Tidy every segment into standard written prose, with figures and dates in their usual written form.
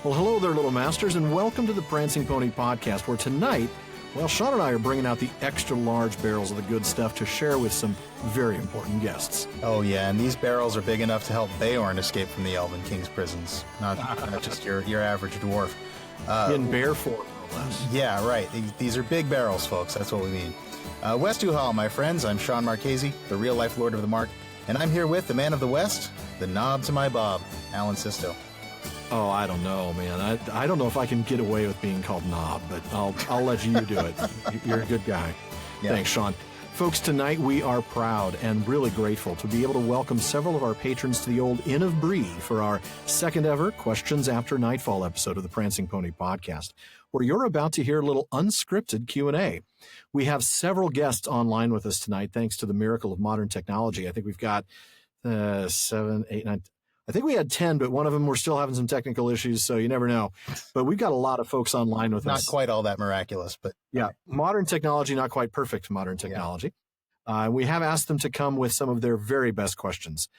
Well, hello there, little masters, and welcome to the Prancing Pony Podcast, where tonight, well, Shawn and I are bringing out the extra large barrels of the good stuff to share with some very important guests. Oh, yeah, and these barrels are big enough to help Beorn escape from the Elven King's prisons, not just your average dwarf. In bear form, no less. Yeah, right. These are big barrels, folks. That's what we mean. West Hall, my friends. I'm Shawn Marchese, the real-life Lord of the Mark, and I'm here with the man of the West, the knob to my bob, Alan Sisto. Oh, I don't know, man. I don't know if I can get away with being called Knob, but I'll let you do it. You're a good guy. Yeah. Thanks, Shawn. Folks, tonight we are proud and really grateful to be able to welcome several of our patrons to the old Inn of Bree for our second ever Questions After Nightfall episode of the Prancing Pony Podcast, where you're about to hear a little unscripted Q&A. We have several guests online with us tonight, thanks to the miracle of modern technology. I think we've got 7, 8, 9... I think we had 10, but one of them we're still having some technical issues, so you never know. But we've got a lot of folks online with us. Not quite all that miraculous, but... Yeah, modern technology, not quite perfect modern technology. We have asked them to come with some of their very best questions.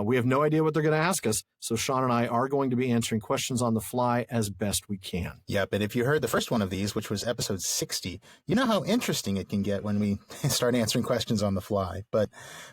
We have no idea what they're going to ask us, so Shawn and I are going to be answering questions on the fly as best we can. Yep, and if you heard the first one of these, which was episode 60, you know how interesting it can get when we start answering questions on the fly. But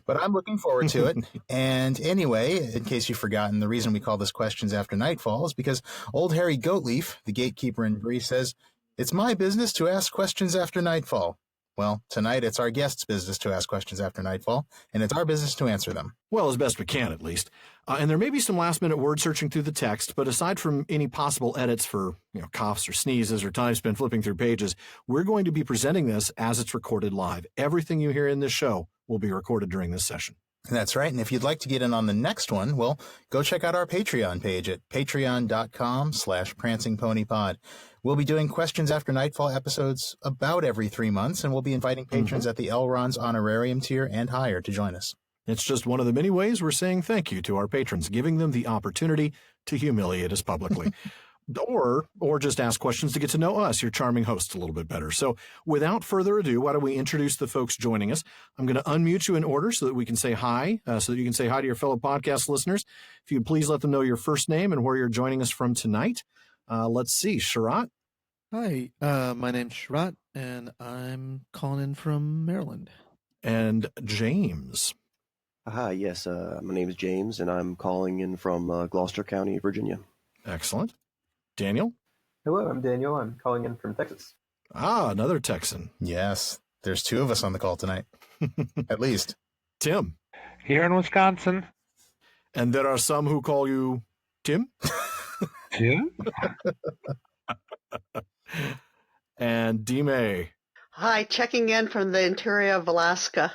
I'm looking forward to it. And anyway, in case you've forgotten, the reason we call this Questions After Nightfall is because old Harry Goatleaf, the gatekeeper in Bree, says, "It's my business to ask questions after nightfall." Well, tonight it's our guest's business to ask questions after nightfall, and it's our business to answer them. Well, as best we can, at least. And there may be some last-minute word searching through the text, but aside from any possible edits for, coughs or sneezes or time spent flipping through pages, we're going to be presenting this as it's recorded live. Everything you hear in this show will be recorded during this session. That's right. And if you'd like to get in on the next one, well, go check out our Patreon page at patreon.com/prancingponypod. We'll be doing Questions After Nightfall episodes about every 3 months, and we'll be inviting patrons at the Elrond's honorarium tier and higher to join us. It's just one of the many ways we're saying thank you to our patrons, giving them the opportunity to humiliate us publicly. Or just ask questions to get to know us, your charming hosts, a little bit better. So without further ado, why don't we introduce the folks joining us? I'm going to unmute you in order so that we can say hi, so that you can say hi to your fellow podcast listeners. If you'd please let them know your first name and where you're joining us from tonight. Let's see, Sharat. Hi, my name's Sharat, and I'm calling in from Maryland. And James. Hi, yes, my name is James, and I'm calling in from Gloucester County, Virginia. Excellent. Daniel? Hello, I'm Daniel. I'm calling in from Texas. Ah, another Texan. Yes, there's 2 of us on the call tonight, at least. Tim? Here in Wisconsin. And there are some who call you Tim? Tim? And Dime? Hi, checking in from the interior of Alaska.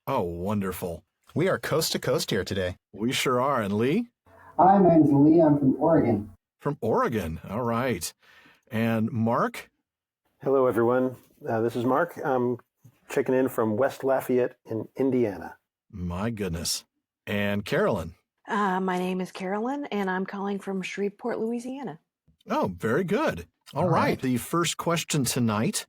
Oh, wonderful. We are coast to coast here today. We sure are. And Lee? Hi, my name's Lee. I'm from Oregon. From Oregon. All right. And Mark? Hello, everyone. This is Mark. I'm checking in from West Lafayette in Indiana. My goodness. And Carolyn? My name is Carolyn, and I'm calling from Shreveport, Louisiana. Oh, very good. All right. The first question tonight,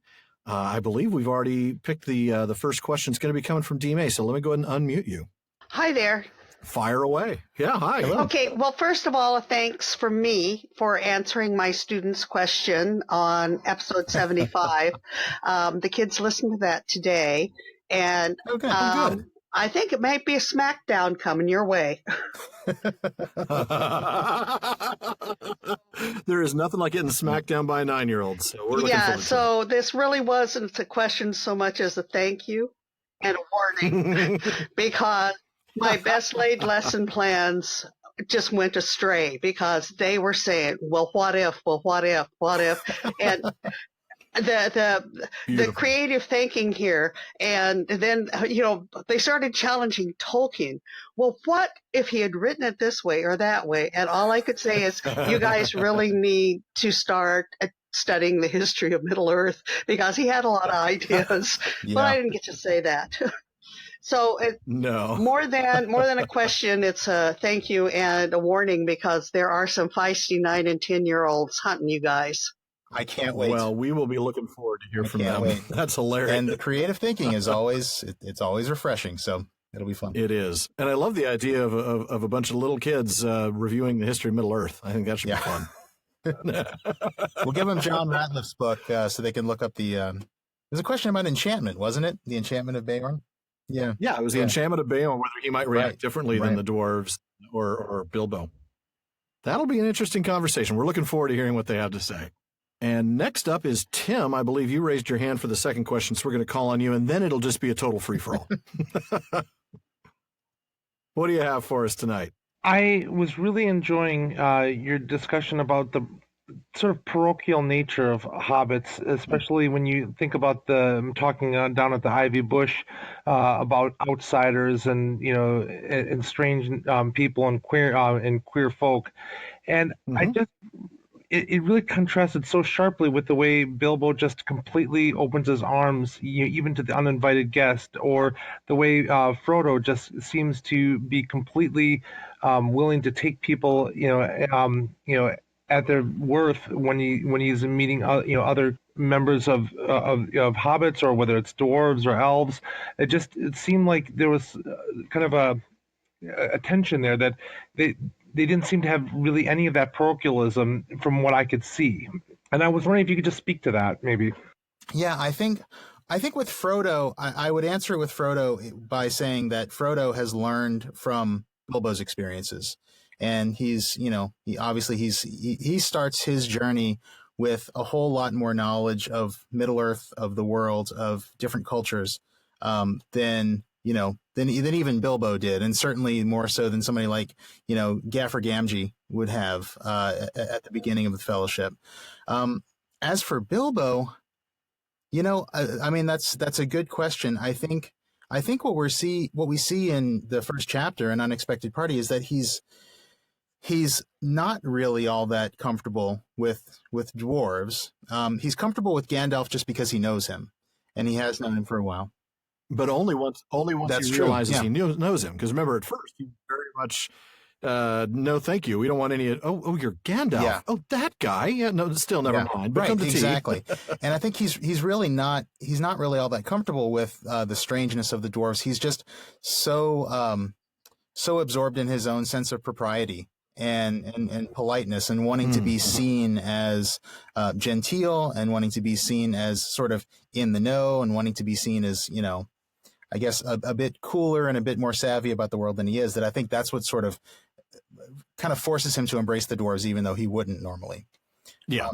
I believe we've already picked the first question. It's going to be coming from Dime, so let me go ahead and unmute you. Hi there. Fire away. Yeah, hi. Hello. Okay, well, first of all, thanks from me for answering my student's question on episode 75. The kids listened to that today, and good. I think it might be a smackdown coming your way. There is nothing like getting smacked down by a 9-year-old. So we're looking forward to so this really wasn't a question so much as a thank you and a warning, because my best laid lesson plans just went astray because they were saying, well, what if, and the creative thinking here. And then, they started challenging Tolkien. Well, what if he had written it this way or that way? And all I could say is, you guys really need to start studying the history of Middle Earth, because he had a lot of ideas, but I didn't get to say that. So no. more than a question, it's a thank you and a warning, because there are some feisty 9 and 10-year-olds hunting you guys. I can't wait. Well, we will be looking forward to hear from them. Wait. That's hilarious. And the creative thinking is always, it's always refreshing. So it'll be fun. It is. And I love the idea of a bunch of little kids reviewing the history of Middle Earth. I think that should be fun. We'll give them John Ratliff's book so they can look up the. There's a question about enchantment, wasn't it? The enchantment of Beorn. Yeah. Yeah, it was the enchantment of Beorn, whether he might react differently than the dwarves or Bilbo. That'll be an interesting conversation. We're looking forward to hearing what they have to say. And next up is Tim. I believe you raised your hand for the second question, so we're going to call on you, and then it'll just be a total free-for-all. What do you have for us tonight? I was really enjoying your discussion about the sort of parochial nature of hobbits, especially when you think about talking down at the Ivy Bush about outsiders and and strange people and queer folk, and I just. It really contrasted so sharply with the way Bilbo just completely opens his arms, even to the uninvited guest, or the way Frodo just seems to be completely willing to take people, at their worth when he's meeting, other members of hobbits, or whether it's dwarves or elves. It seemed like there was kind of a tension there that they didn't seem to have really any of that parochialism from what I could see. And I was wondering if you could just speak to that, maybe. Yeah, I think with Frodo, I would answer with Frodo by saying that Frodo has learned from Bilbo's experiences. And he starts his journey with a whole lot more knowledge of Middle-earth, of the world, of different cultures, than even Bilbo did, and certainly more so than somebody like, Gaffer Gamgee would have at the beginning of the Fellowship. As for Bilbo, that's a good question. I think what we see in the first chapter, An Unexpected Party, is that he's not really all that comfortable with dwarves. He's comfortable with Gandalf just because he knows him, and he has known him for a while. But only once That's he true. realizes he knows him. Because remember, at first, he very much, no, thank you. We don't want any. Oh, you're Gandalf. Yeah. Oh, that guy. Yeah, no, still never mind. But right, exactly. And I think he's really not. He's not really all that comfortable with the strangeness of the dwarves. He's just so absorbed in his own sense of propriety and politeness, and wanting to be seen as genteel, and wanting to be seen as sort of in the know, and wanting to be seen as, I guess a bit cooler and a bit more savvy about the world than he is. That I think that's what sort of kind of forces him to embrace the dwarves, even though he wouldn't normally. Yeah.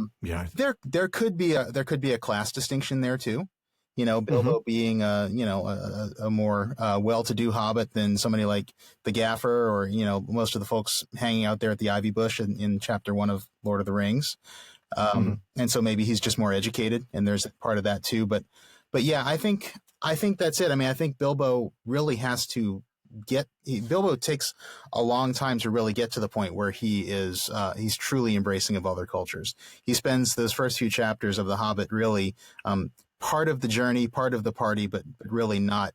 There could be a class distinction there too. Bilbo being a more well-to-do hobbit than somebody like the Gaffer, or most of the folks hanging out there at the Ivy Bush in Chapter 1 of Lord of the Rings. And so maybe he's just more educated, and there's part of that too. But yeah, I think that's it. I mean, I think Bilbo really has to Bilbo takes a long time to really get to the point where he's truly embracing of other cultures. He spends those first few chapters of The Hobbit really part of the journey, part of the party, but really not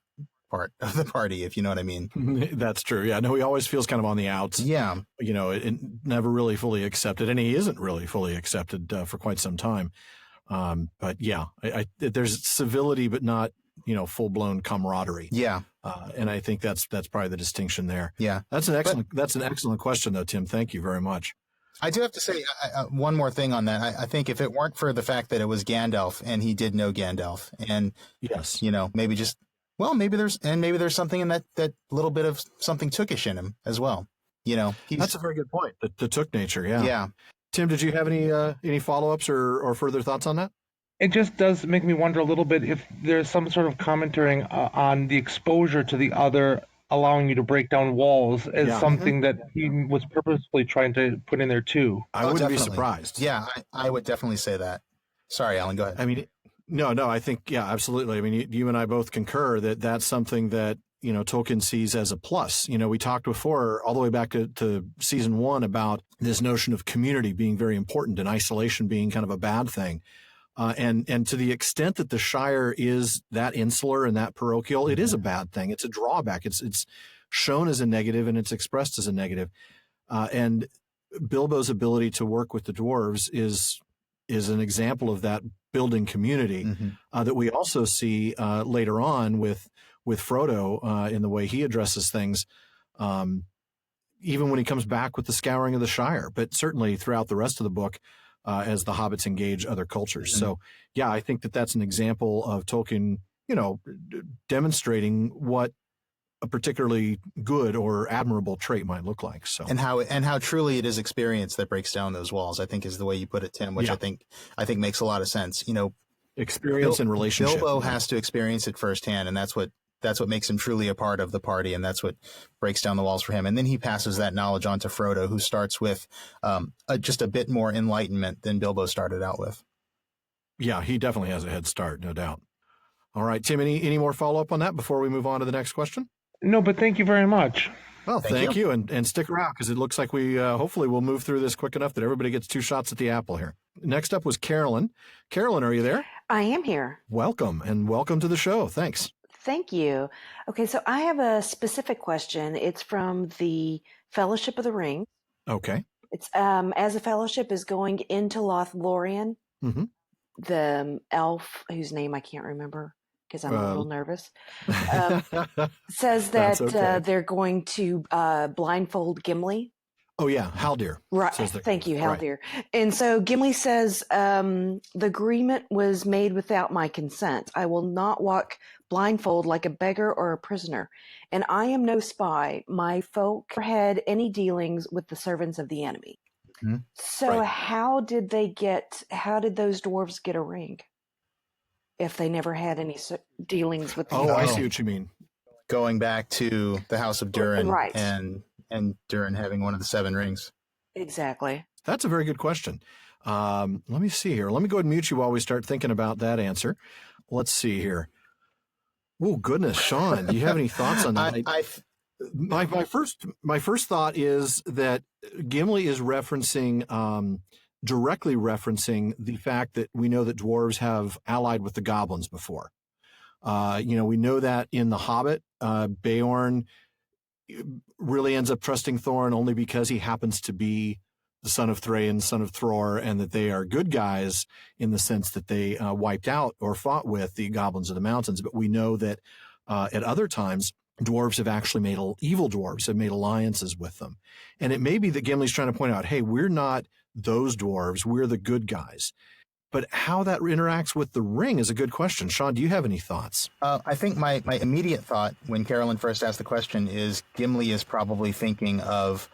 part of the party, if you know what I mean. That's true. Yeah, no, he always feels kind of on the outs. Yeah. It never really fully accepted, and he isn't really fully accepted for quite some time. But yeah, there's civility, but not, full-blown camaraderie. Yeah. And I think that's probably the distinction there. Yeah. That's an excellent question, though, Tim. Thank you very much. I do have to say one more thing on that. I think if it weren't for the fact that it was Gandalf, and he did know Gandalf, and yes, maybe there's something in that little bit of something Tookish in him as well. That's a very good point. The Took nature. Yeah. Yeah. Tim, did you have any follow-ups or further thoughts on that? It just does make me wonder a little bit if there's some sort of commentary on the exposure to the other, allowing you to break down walls as something that he was purposefully trying to put in there too. I wouldn't be surprised. Yeah, I would definitely say that. Sorry, Alan, go ahead. I mean, no, I think, yeah, absolutely. I mean, you and I both concur that that's something that, Tolkien sees as a plus. We talked before, all the way back to season 1, about this notion of community being very important and isolation being kind of a bad thing. And to the extent that the Shire is that insular and that parochial, it is a bad thing. It's a drawback. It's shown as a negative, and it's expressed as a negative. And Bilbo's ability to work with the dwarves is an example of that building community that we also see later on with Frodo in the way he addresses things, even when he comes back with the scouring of the Shire. But certainly throughout the rest of the book, as the hobbits engage other cultures. So, yeah, I think that that's an example of Tolkien, demonstrating what a particularly good or admirable trait might look like. So, and how truly it is experience that breaks down those walls, I think is the way you put it, Tim, which I think makes a lot of sense. Experience and relationship. Bilbo has to experience it firsthand, and that's what makes him truly a part of the party, and that's what breaks down the walls for him. And then he passes that knowledge on to Frodo, who starts with just a bit more enlightenment than Bilbo started out with. Yeah, he definitely has a head start, no doubt. All right, Tim, any more follow-up on that before we move on to the next question? No, but thank you very much. Well, thank you. And stick around, because it looks like we hopefully will move through this quick enough that everybody gets 2 shots at the apple here. Next up was Carolyn. Carolyn, are you there? I am here. Welcome to the show. Thanks. Thank you. Okay, so I have a specific question. It's from the Fellowship of the Ring. Okay. It's as a fellowship is going into Lothlorien, the elf whose name I can't remember because I'm a little nervous, says that they're going to blindfold Gimli. Oh, yeah, Haldir. Right. Thank you, Haldir. Right. And so Gimli says, the agreement was made without my consent. I will not walk blindfold like a beggar or a prisoner. And I am no spy. My folk had any dealings with the servants of the enemy. Mm-hmm. So how did those dwarves get a ring if they never had any dealings with the enemy? I see what you mean. Going back to the House of Durin, right. and Durin having one of the 7 rings. Exactly. That's a very good question. Let me see here. Let me go ahead and mute you while we start thinking about that answer. Let's see here. Oh, goodness, Shawn, do you have any thoughts on that? My first thought is that Gimli is directly referencing the fact that we know that dwarves have allied with the goblins before. We know that in The Hobbit, Beorn really ends up trusting Thorin only because he happens to be the son of Thrain, son of Thror, and that they are good guys in the sense that they wiped out or fought with the goblins of the mountains. But we know that at other times, dwarves have actually evil dwarves have made alliances with them. And it may be that Gimli's trying to point out, hey, we're not those dwarves, we're the good guys. But how that interacts with the ring is a good question. Shawn, do you have any thoughts? I think my immediate thought when Carolyn first asked the question is Gimli is probably thinking of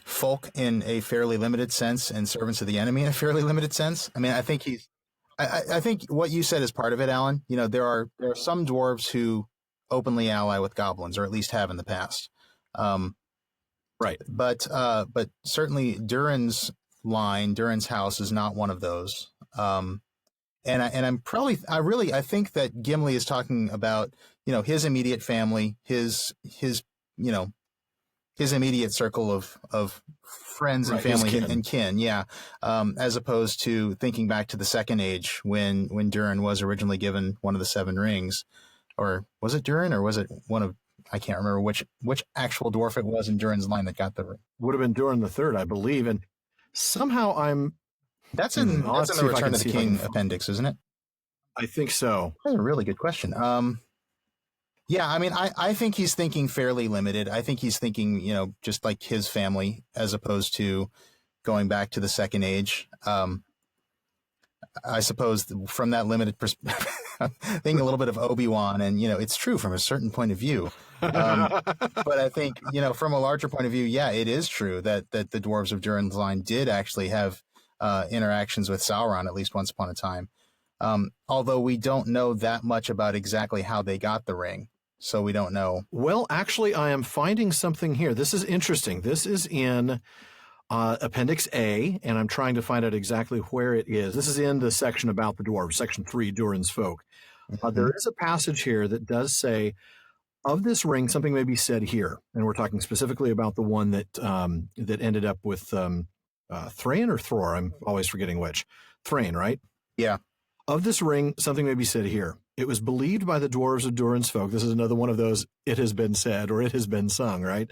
folk in a fairly limited sense and servants of the enemy in a fairly limited sense. I mean, I think I think what you said is part of it, Alan. There are some dwarves who openly ally with goblins, or at least have in the past. Right. But certainly Durin's house is not one of those. I think that Gimli is talking about, his immediate family, his immediate circle of friends and family and kin. Yeah. As opposed to thinking back to the Second Age when Durin was originally given one of the 7 rings, or was it Durin or was it one of, I can't remember which actual dwarf it was in Durin's line that got the ring. Would have been Durin the Third, I believe. And somehow that's in the Return of the King appendix, isn't it? I think so. That's a really good question. Yeah, I mean, I think he's thinking fairly limited. I think he's thinking, just like his family, as opposed to going back to the Second Age. I suppose from that limited perspective, thinking a little bit of Obi-Wan, and, it's true from a certain point of view. But I think, from a larger point of view, yeah, it is true that the dwarves of Durin's line did actually have interactions with Sauron at least once upon a time. Although we don't know that much about exactly how they got the ring. So we don't know. Well, actually, I am finding something here. This is interesting. This is in Appendix A, and I'm trying to find out exactly where it is. This is in the section about the dwarves, Section 3, Durin's folk. There is a passage here that does say, of this ring, something may be said here. And we're talking specifically about the one that ended up with Thrain or Thror. I'm always forgetting which. Thrain, right? Yeah. Of this ring, something may be said here. It was believed by the dwarves of Durin's folk. This is another one of those, it has been said, or it has been sung, right?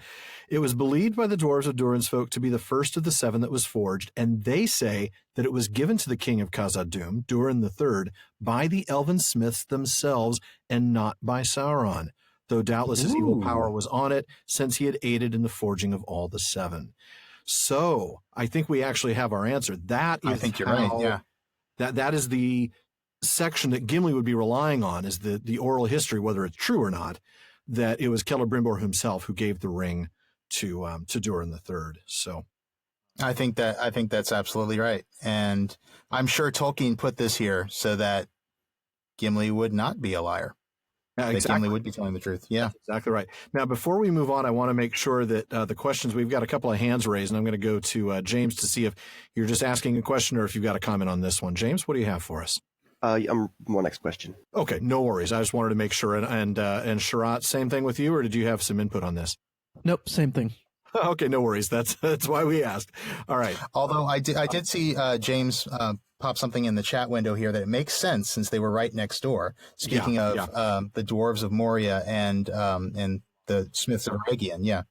It was believed by the dwarves of Durin's folk to be the first of the 7 that was forged, and they say that it was given to the king of Khazad-dûm, Durin III, by the elven smiths themselves and not by Sauron, though doubtless his evil power was on it, since he had aided in the forging of all the 7. So I think we actually have our answer. That is I think you're right. Yeah. That is the section that Gimli would be relying on, is the oral history, whether it's true or not, that it was Celebrimbor himself who gave the ring to Durin III. So I think that's absolutely right. And I'm sure Tolkien put this here so that Gimli would not be a liar. Yeah, that Gimli would be telling the truth. Yeah. That's exactly right. Now, before we move on, I want to make sure that the questions, we've got a couple of hands raised, and I'm going to go to James to see if you're just asking a question or if you've got a comment on this one. James, what do you have for us? I'm one next question. Okay, no worries. I just wanted to make sure. And Sharat, same thing with you, or did you have some input on this? Nope, same thing. Okay, no worries. That's why we asked. All right. Although I did see James pop something in the chat window here that it makes sense since they were right next door. Speaking of the Dwarves of Moria and the Smiths of Eregion, yeah.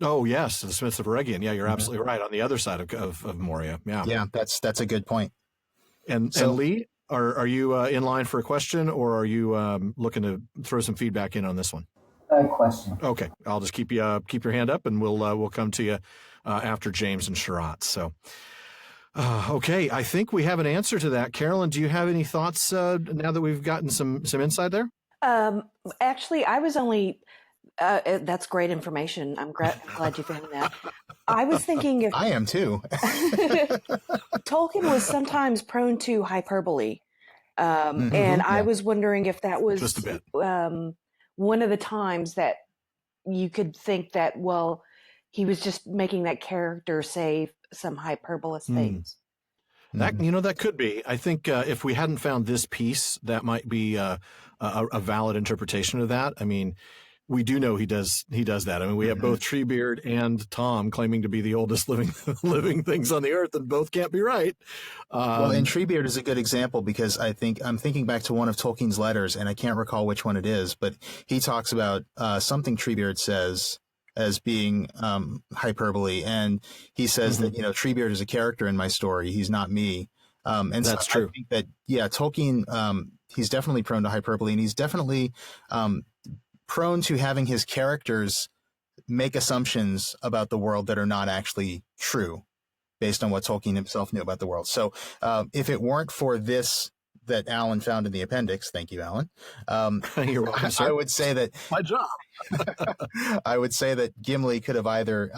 Oh yes, the Smiths of Eregion. Yeah, you're absolutely right. On the other side of Moria. Yeah. Yeah, that's a good point. And Lee, are you in line for a question, or are you looking to throw some feedback in on this one? Question. Okay, I'll just keep your hand up, and we'll come to you after James and Sharat. So, okay, I think we have an answer to that. Carolyn, do you have any thoughts now that we've gotten some insight there? Actually, I was only. That's great information. I'm glad you found that. I was thinking if I am too. Tolkien was sometimes prone to hyperbole, and I was wondering if that was just a bit. One of the times that you could think that, well, he was just making that character say some hyperbolous things. That could be. I think if we hadn't found this piece, that might be a valid interpretation of that. I mean, we do know he does that. I mean, we have both Treebeard and Tom claiming to be the oldest living things on the earth, and both can't be right. Well, and Treebeard is a good example because I'm thinking back to one of Tolkien's letters, and I can't recall which one it is, but he talks about something Treebeard says as being hyperbole, and he says that Treebeard is a character in my story; he's not me. And that's so true. I think that Tolkien, he's definitely prone to hyperbole, and he's definitely prone to having his characters make assumptions about the world that are not actually true based on what Tolkien himself knew about the world. So if it weren't for this that Alan found in the appendix, thank you, Alan. You're welcome, sir. I would say that my job. I would say that Gimli could have either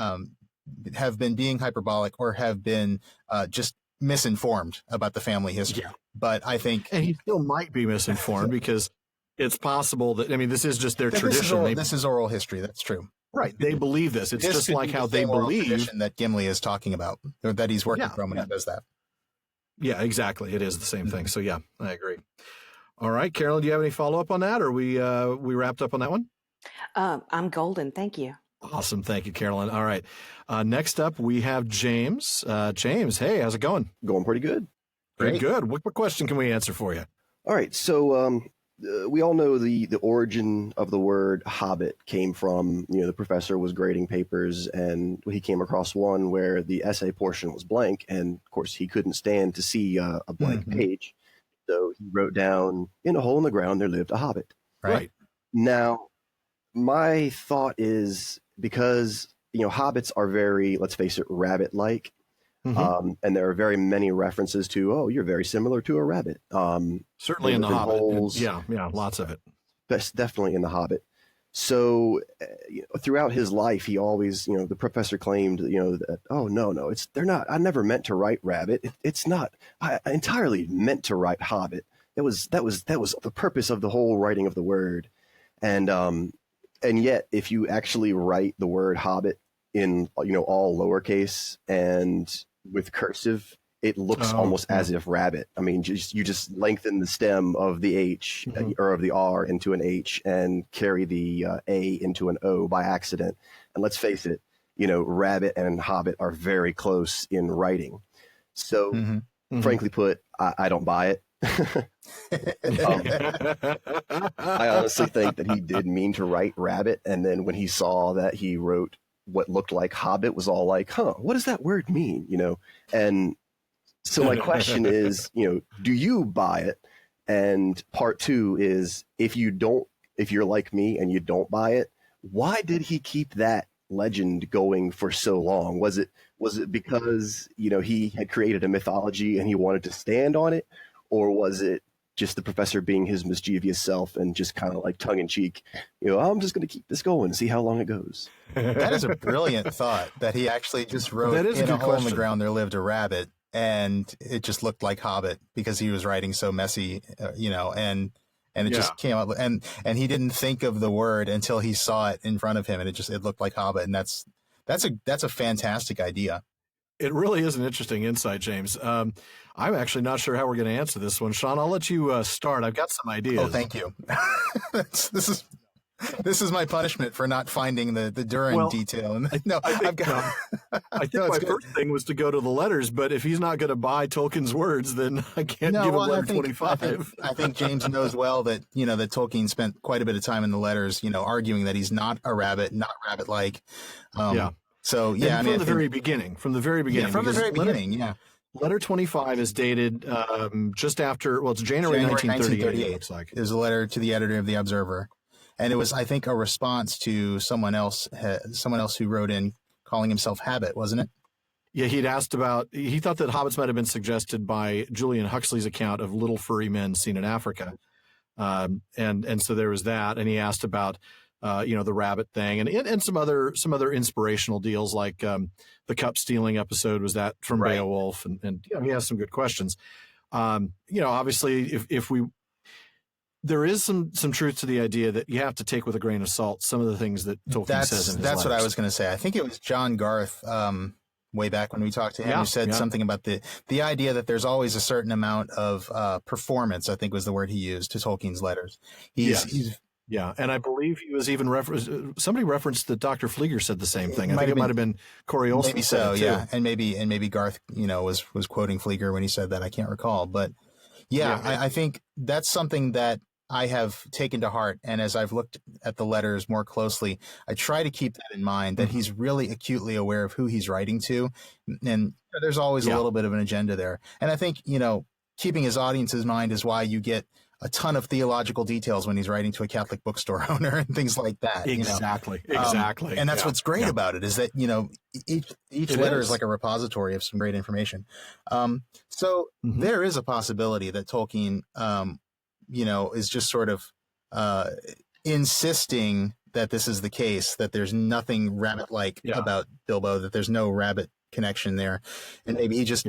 have been being hyperbolic or have been just misinformed about the family history. Yeah. But I think, and he still might be misinformed because it's possible that, I mean, this is just their tradition. This is oral history. That's true. Right. They believe this. It's just like how they believe that Gimli is talking about, or that he's working from when he does that. Yeah, exactly. It is the same thing. So yeah, I agree. All right, Carolyn, do you have any follow-up on that, or we wrapped up on that one? I'm golden. Thank you. Awesome. Thank you, Carolyn. All right. Next up, we have James. James, hey, how's it going? Going pretty good. Very good. What question can we answer for you? All right. So we all know the origin of the word Hobbit came from, the professor was grading papers and he came across one where the essay portion was blank. And of course, he couldn't stand to see a blank page. So he wrote down, in a hole in the ground, there lived a hobbit. Right. Now, my thought is because, hobbits are very, let's face it, rabbit-like. And there are very many references to, oh, you're very similar to a rabbit. Certainly in the Hobbit. Yeah, lots of it. That's definitely in the Hobbit. So throughout his life, he always, the professor claimed, that, oh, no, they're not. I never meant to write rabbit. It's not. I entirely meant to write Hobbit. That was the purpose of the whole writing of the word. And yet, if you actually write the word Hobbit in, all lowercase and with cursive, it looks almost as if rabbit. I mean, you just lengthen the stem of the H or of the R into an H and carry the A into an O by accident. And let's face it, rabbit and hobbit are very close in writing. So frankly put, I don't buy it. I honestly think that he did mean to write rabbit. And then when he saw that he wrote what looked like hobbit, was all like, what does that word mean? And so my question is, do you buy it? And part two is, if you're like me and you don't buy it, why did he keep that legend going for so long? Was it Was it because, he had created a mythology and he wanted to stand on it? Or was it just the professor being his mischievous self and just kind of like tongue in cheek, I'm just going to keep this going and see how long it goes? That is a brilliant thought that he actually just wrote that is in a a hole in the question. ground there lived a rabbit, and it just looked like Hobbit because he was writing so messy, and it just came out, and he didn't think of the word until he saw it in front of him, and it looked like Hobbit, and that's a fantastic idea. It really is an interesting insight, James. I'm actually not sure how we're going to answer this one. Shawn, I'll let you start. I've got some ideas. Oh, thank you. This is my punishment for not finding the Durin detail. I think my first thing was to go to the letters, but if he's not going to buy Tolkien's words, then I can't give him letter 25. I think James knows well that, that Tolkien spent quite a bit of time in the letters, arguing that he's not a rabbit, not rabbit-like. So, yeah. From the very beginning. Letter 25 is dated just after, it's January 1938, it looks like. It was a letter to the editor of The Observer. And it was, I think, a response to someone else who wrote in calling himself Habit, wasn't it? Yeah, he thought that hobbits might have been suggested by Julian Huxley's account of little furry men seen in Africa. And so there was that. And he asked about, the rabbit thing and some other inspirational deals, like the cup stealing episode was that from Beowulf. And he has some good questions. Obviously there is some truth to the idea that you have to take with a grain of salt some of the things that Tolkien says in his That's letters. what I was going to say. I think it was John Garth, way back when we talked to him, who said something about the idea that there's always a certain amount of performance, I think was the word he used, to Tolkien's letters. Yeah, and I believe he was even somebody referenced that Dr. Flieger said the same thing. I think it might have been Corey Olsen. Maybe so, yeah. And maybe Garth, was quoting Flieger when he said that. I can't recall. But I think that's something that I have taken to heart. And as I've looked at the letters more closely, I try to keep that in mind, that he's really acutely aware of who he's writing to. And there's always a little bit of an agenda there. And I think, keeping his audience in mind is why you get a ton of theological details when he's writing to a Catholic bookstore owner and things like that. Exactly. And that's what's great about it, is that, each letter is like a repository of some great information. So there is a possibility that Tolkien, is just sort of insisting that this is the case, that there's nothing rabbit-like about Bilbo, that there's no rabbit connection there. And maybe he just...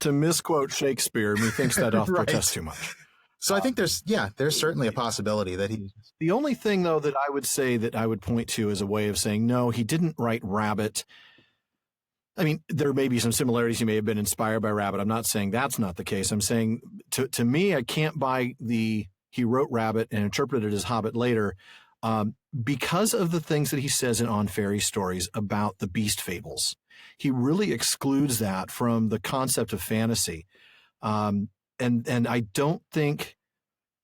To misquote Shakespeare, methinks that doth protest too much. So I think there's certainly a possibility that he... The only thing, though, that I would say that I would point to as a way of saying, no, he didn't write Rabbit. I mean, there may be some similarities. He may have been inspired by Rabbit. I'm not saying that's not the case. I'm saying, to me, I can't buy he wrote Rabbit and interpreted it as Hobbit later because of the things that he says in On Fairy Stories about the beast fables. He really excludes that from the concept of fantasy. And I don't think,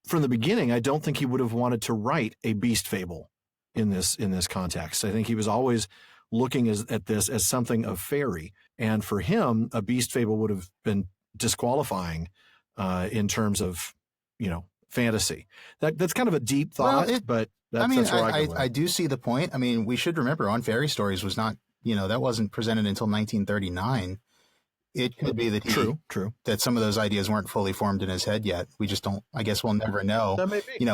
from the beginning, I don't think he would have wanted to write a beast fable in this context. I think he was always looking at this as something of fairy. And for him, a beast fable would have been disqualifying in terms of, fantasy. That's kind of a deep thought, but that's where I go with. I do see the point. I mean, we should remember On Fairy Stories was not, that wasn't presented until 1939. It could be that true. That some of those ideas weren't fully formed in his head yet. We just don't, I guess we'll never know. That may be.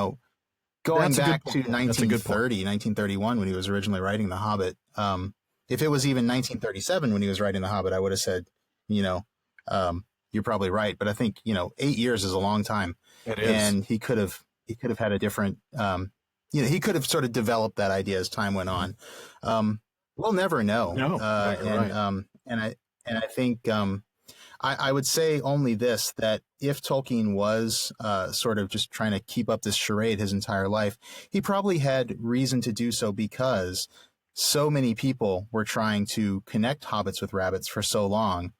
Going back to 1930, 1931, when he was originally writing The Hobbit, if it was even 1937 when he was writing The Hobbit, I would have said, you're probably right. But I think, 8 years is a long time. It is. And he could have had a different, he could have sort of developed that idea as time went on. We'll never know. No, right. And I think I would say only this, that if Tolkien was sort of just trying to keep up this charade his entire life, he probably had reason to do so because so many people were trying to connect hobbits with rabbits for so long.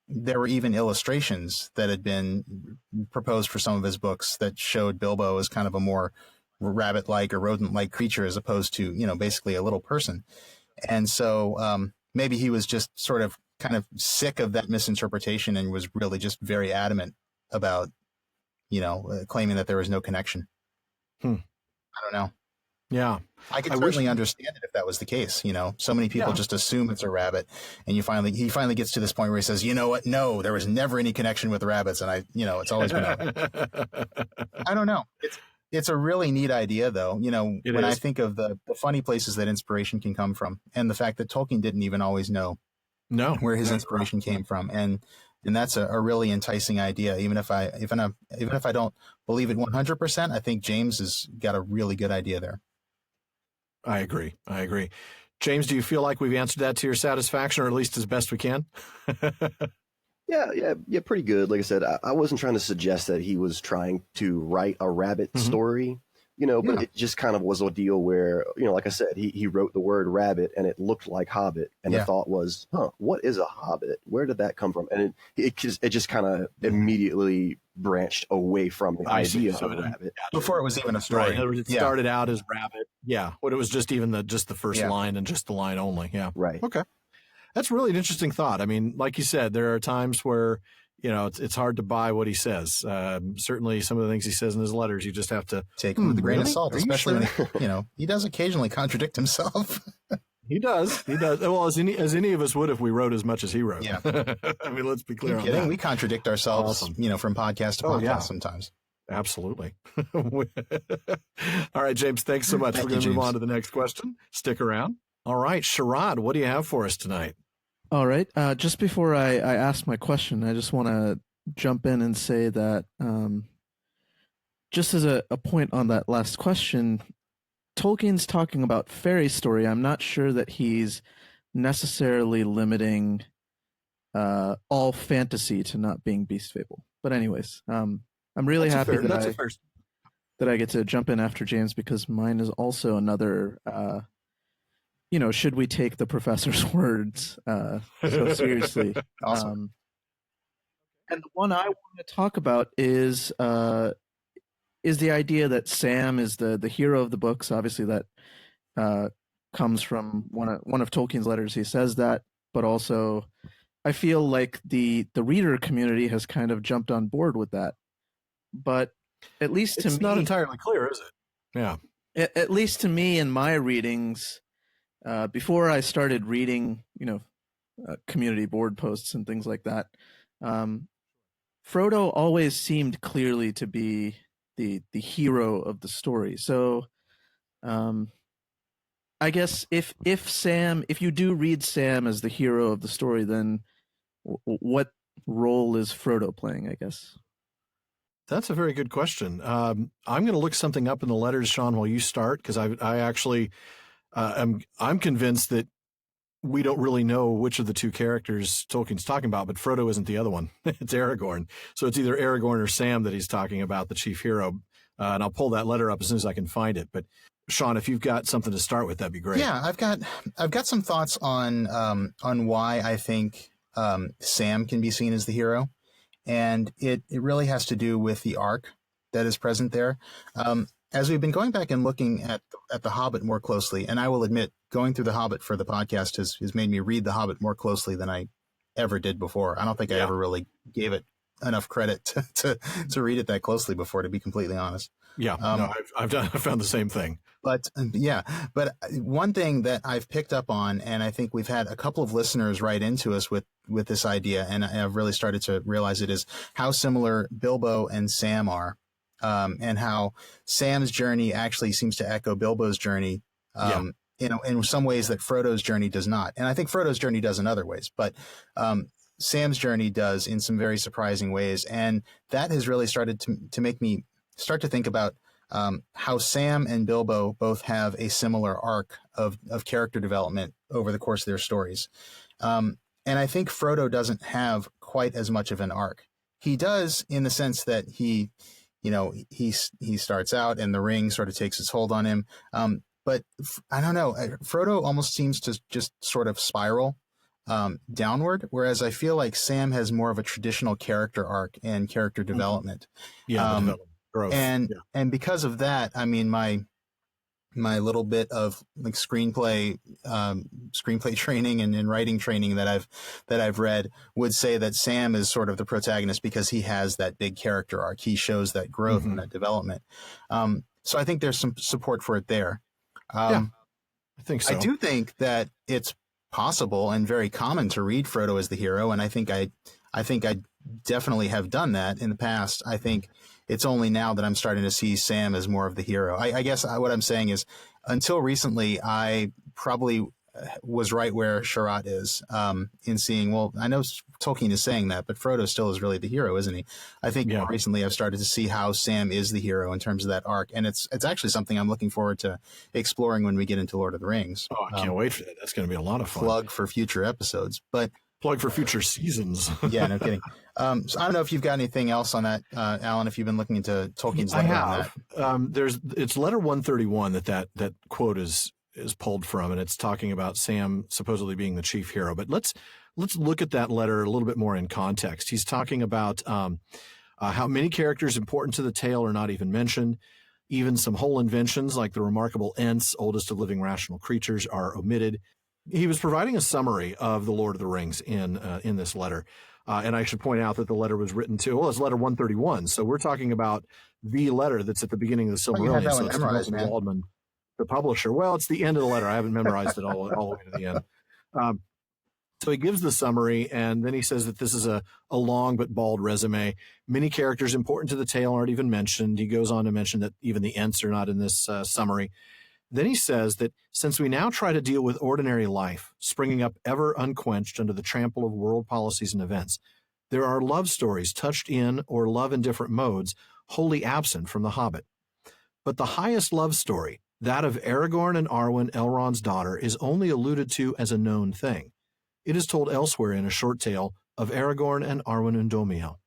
There were even illustrations that had been proposed for some of his books that showed Bilbo as kind of a more rabbit-like or rodent-like creature as opposed to, basically a little person. And so maybe he was just sort of kind of sick of that misinterpretation and was really just very adamant about, claiming that there was no connection. I don't know. Yeah. I could certainly understand it if that was the case. So many people just assume it's a rabbit, and he finally gets to this point where he says, "You know what? No, there was never any connection with rabbits, and it's always been." I don't know. It's a really neat idea, though. When I think of the funny places that inspiration can come from, and the fact that Tolkien didn't even always know where his inspiration came from, and that's a really enticing idea. Even if I don't believe it 100%, I think James has got a really good idea there. I agree. James, do you feel like we've answered that to your satisfaction, or at least as best we can? Yeah, pretty good. Like I said, I wasn't trying to suggest that he was trying to write a rabbit story, but it just kind of was a deal where, like I said, he wrote the word rabbit and it looked like Hobbit. And the thought was, what is a Hobbit? Where did that come from? And it just kind of immediately branched away from the idea of a rabbit. Before it was even a story. Right. In other words, it started out as rabbit. Yeah. When it was just even the first line and just the line only. Yeah. Right. Okay. That's really an interesting thought. I mean, like you said, there are times where, it's hard to buy what he says. Certainly some of the things he says in his letters, you just have to take them with a grain of salt, especially when, he does occasionally contradict himself. He does. Well, as any of us would if we wrote as much as he wrote. Yeah. I mean, let's be clear on that. that. We contradict ourselves, from podcast to podcast sometimes. Absolutely. All right, James, thanks so much. We're going to move on to the next question. Stick around. All right, Sherrod, what do you have for us tonight? All right. Just before I ask my question, I just want to jump in and say that just as a point on that last question, Tolkien's talking about fairy story. I'm not sure that he's necessarily limiting all fantasy to not being beast fable. But anyways, I'm really happy that I get to jump in after James, because mine is also another should we take the professor's words so seriously? Awesome. And the one I want to talk about is the idea that Sam is the hero of the books. Obviously, that comes from one of Tolkien's letters. He says that, but also I feel like the reader community has kind of jumped on board with that. But at least to me, it's not entirely clear, is it? Yeah. At least to me, in my readings. Before I started reading, community board posts and things like that, Frodo always seemed clearly to be the hero of the story. So, I guess if you do read Sam as the hero of the story, then what role is Frodo playing, I guess? That's a very good question. I'm going to look something up in the letters, Shawn, while you start, because I actually... I'm convinced that we don't really know which of the two characters Tolkien's talking about, but Frodo isn't the other one. It's Aragorn. So it's either Aragorn or Sam that he's talking about, the chief hero. And I'll pull that letter up as soon as I can find it. But Shawn, if you've got something to start with, that'd be great. Yeah, I've got some thoughts on why I think Sam can be seen as the hero, and it really has to do with the arc that is present there. As we've been going back and looking at The Hobbit more closely, and I will admit, going through The Hobbit for the podcast has made me read The Hobbit more closely than I ever did before. I don't think I ever really gave it enough credit to read it that closely before, to be completely honest. Yeah, I've found the same thing. But one thing that I've picked up on, and I think we've had a couple of listeners write into us with this idea, and I've really started to realize it, is how similar Bilbo and Sam are. And how Sam's journey actually seems to echo Bilbo's journey, in some ways that Frodo's journey does not. And I think Frodo's journey does in other ways, but Sam's journey does in some very surprising ways. And that has really started to make me start to think about how Sam and Bilbo both have a similar arc of character development over the course of their stories. And I think Frodo doesn't have quite as much of an arc. He does, in the sense that he starts out and the ring sort of takes its hold on him. But I don't know, Frodo almost seems to just sort of spiral downward, whereas I feel like Sam has more of a traditional character arc and character development. Growth. And because of that, I mean, my little bit of like screenplay training and writing training that I've read would say that Sam is sort of the protagonist because he has that big character arc. He shows that growth and that development. So I think there's some support for it there. Yeah, I think so. I do think that it's possible and very common to read Frodo as the hero, and I think I definitely have done that in the past. I think it's only now that I'm starting to see Sam as more of the hero. I guess what I'm saying is, until recently, I probably was right where Sherratt is in seeing, well, I know Tolkien is saying that, but Frodo still is really the hero, isn't he? I think more recently I've started to see how Sam is the hero in terms of that arc, and it's actually something I'm looking forward to exploring when we get into Lord of the Rings. Oh, I can't wait for that. That's going to be a lot of fun. Plug for future episodes, but plug for future seasons. Yeah, no kidding. So I don't know if you've got anything else on that, Alan, if you've been looking into Tolkien's letter. I have. It's letter 131 that quote is pulled from, and it's talking about Sam supposedly being the chief hero. But let's look at that letter a little bit more in context. He's talking about how many characters important to the tale are not even mentioned. Even some whole inventions like the remarkable Ents, oldest of living rational creatures, are omitted. He was providing a summary of the Lord of the Rings in this letter. And I should point out that the letter was written it's letter 131. So we're talking about the letter that's at the beginning of the Silmarillion. So it's Nelson Waldman, the publisher. Well, it's the end of the letter. I haven't memorized it all the way to the end. So he gives the summary, and then he says that this is a long but bald resume. Many characters important to the tale aren't even mentioned. He goes on to mention that even the Ents are not in this summary. Then he says that since we now try to deal with ordinary life, springing up ever unquenched under the trample of world policies and events, there are love stories touched in or love in different modes, wholly absent from The Hobbit. But the highest love story, that of Aragorn and Arwen, Elrond's daughter, is only alluded to as a known thing. It is told elsewhere in a short tale of Aragorn and Arwen Undomiel.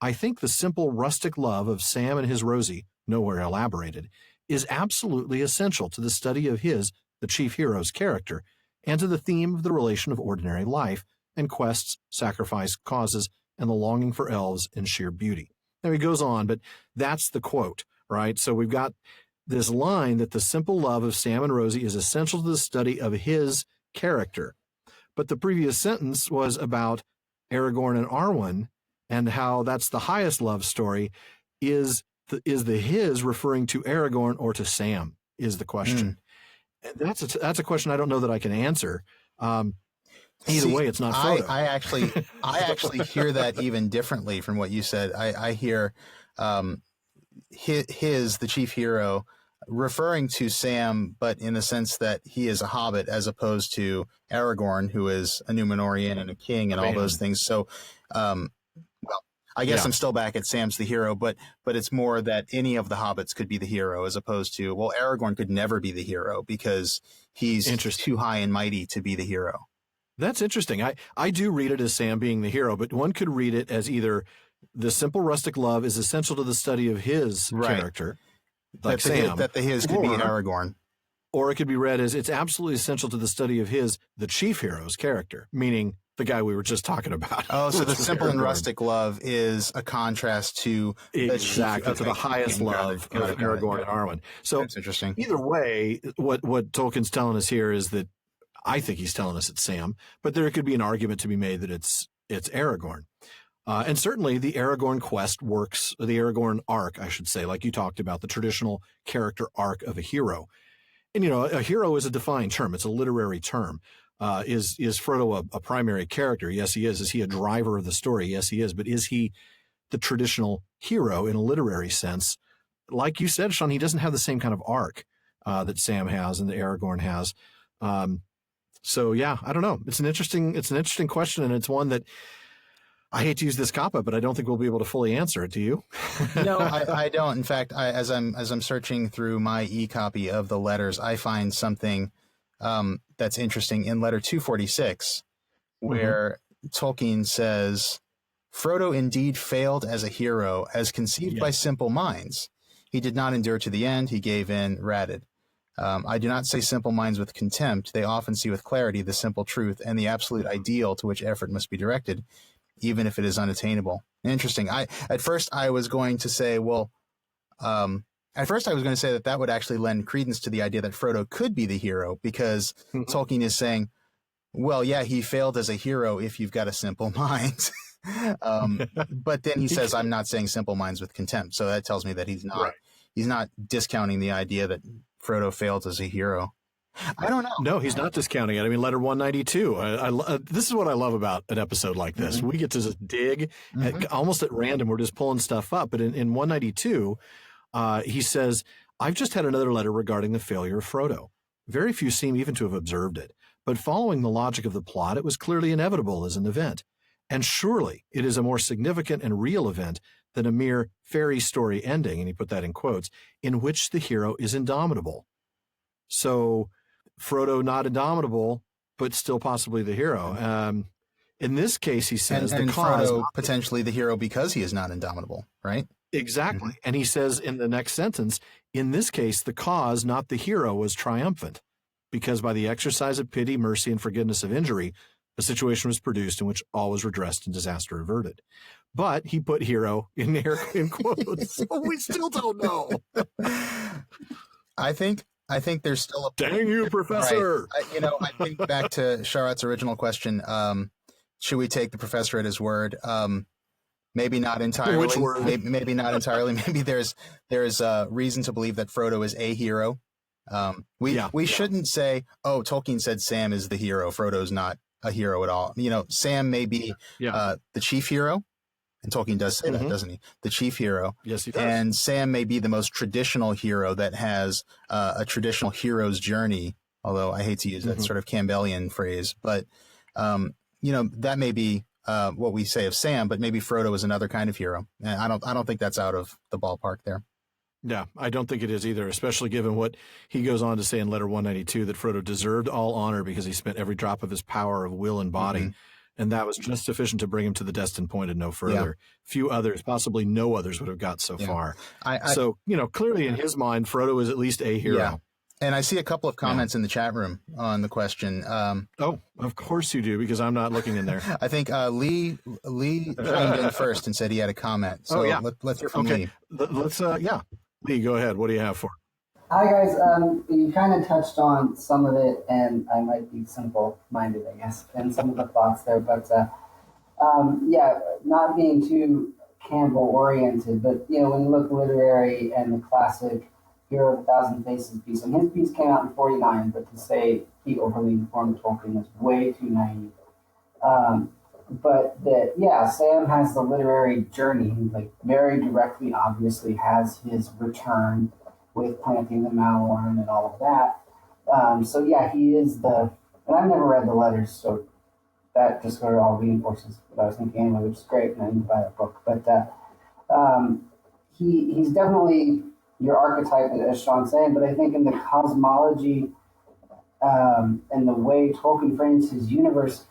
I think the simple rustic love of Sam and his Rosie, nowhere elaborated, is absolutely essential to the study of the chief hero's character, and to the theme of the relation of ordinary life and quests, sacrifice, causes, and the longing for elves in sheer beauty. Now he goes on, but that's the quote, right? So we've got this line that the simple love of Sam and Rosie is essential to the study of his character. But the previous sentence was about Aragorn and Arwen, and how that's the highest love story. Is the his referring to Aragorn or to Sam is the question. And that's a question I don't know that I can answer. Either way, it's not Frodo. I actually hear that even differently from what you said. I hear the chief hero, referring to Sam, but in the sense that he is a hobbit as opposed to Aragorn, who is a Númenórean and a king and all those things. So, I guess I'm still back at Sam's the hero, but it's more that any of the hobbits could be the hero as opposed to, well, Aragorn could never be the hero because he's too high and mighty to be the hero. That's interesting. I do read it as Sam being the hero, but one could read it as either the simple rustic love is essential to the study of his character, like Sam. That the his could be Aragorn. Or it could be read as it's absolutely essential to the study of the chief hero's character, meaning the guy we were just talking about. Oh, so the simple and rustic love is a contrast to to the highest love of Aragorn and Arwen. So that's interesting. Either way, what Tolkien's telling us here is that I think he's telling us it's Sam, but there could be an argument to be made that it's Aragorn. And certainly the Aragorn quest works, the Aragorn arc, I should say, like you talked about, the traditional character arc of a hero. And, a hero is a defined term. It's a literary term. Is Frodo a primary character? Yes, he is. Is he a driver of the story? Yes, he is. But is he the traditional hero in a literary sense? Like you said, Shawn, he doesn't have the same kind of arc that Sam has and that Aragorn has. So yeah, I don't know. It's an interesting question, and it's one that I hate to use this cop-out, but I don't think we'll be able to fully answer it. Do you? No, I don't. In fact, as I'm searching through my e-copy of the letters, I find something that's interesting in letter 246, where Tolkien says, Frodo indeed failed as a hero, as conceived by simple minds. He did not endure to the end. He gave in, ratted. I do not say simple minds with contempt. They often see with clarity the simple truth and the absolute ideal to which effort must be directed, even if it is unattainable. Interesting. At first I was going to say, that would actually lend credence to the idea that Frodo could be the hero, because Tolkien is saying, well, yeah, he failed as a hero if you've got a simple mind. But then he says, I'm not saying simple minds with contempt. So that tells me that he's not discounting the idea that Frodo failed as a hero. I don't know. No, he's not discounting it. I mean, letter 192. This is what I love about an episode like this. We get to just dig almost at random. We're just pulling stuff up. But in 192, he says, I've just had another letter regarding the failure of Frodo. Very few seem even to have observed it. But following the logic of the plot, it was clearly inevitable as an event. And surely it is a more significant and real event than a mere fairy story ending, and he put that in quotes, in which the hero is indomitable. So Frodo not indomitable, but still possibly the hero. In this case, he says and the cause Frodo potentially the hero because he is not indomitable, right? Exactly. And he says in the next sentence, in this case, the cause, not the hero, was triumphant, because by the exercise of pity, mercy, and forgiveness of injury, a situation was produced in which all was redressed and disaster averted. But he put hero in quotes. So we still don't know. I think there's still a dang you, Professor. Right. I think back to Sharat's original question. Should we take the professor at his word? Maybe not entirely. Which word? Maybe not entirely. Maybe there's reason to believe that Frodo is a hero. We shouldn't say, oh, Tolkien said Sam is the hero. Frodo's not a hero at all. Sam may be the chief hero. And Tolkien does say that, doesn't he? The chief hero. Yes, he does. And Sam may be the most traditional hero that has a traditional hero's journey, although I hate to use that sort of Campbellian phrase. But, that may be what we say of Sam, but maybe Frodo is another kind of hero. And I don't think that's out of the ballpark there. Yeah, I don't think it is either, especially given what he goes on to say in letter 192, that Frodo deserved all honor because he spent every drop of his power of will and body. And that was just sufficient to bring him to the destined point and no further. Yeah. Few others, possibly no others, would have got so far. So, clearly in his mind, Frodo is at least a hero. Yeah. And I see a couple of comments in the chat room on the question. Oh, of course you do, because I'm not looking in there. I think Lee joined in first and said he had a comment. So let's hear from Lee. Lee, go ahead. What do you have for? Hi, guys. You kind of touched on some of it, and I might be simple-minded, I guess, in some of the thoughts there. But, not being too Campbell-oriented, but, when you look literary and the classic Hero of a Thousand Faces piece, and his piece came out in 1949, but to say he overly informed Tolkien is way too naive. Sam has the literary journey. He, very directly, obviously, has his return with planting the Malorn and all of that. He is and I've never read the letters, so that just sort of all reinforces what I was thinking anyway, which is great, and I need to buy that book. But he's definitely your archetype, as Shawn's saying, but I think in the cosmology and the way Tolkien frames his universe,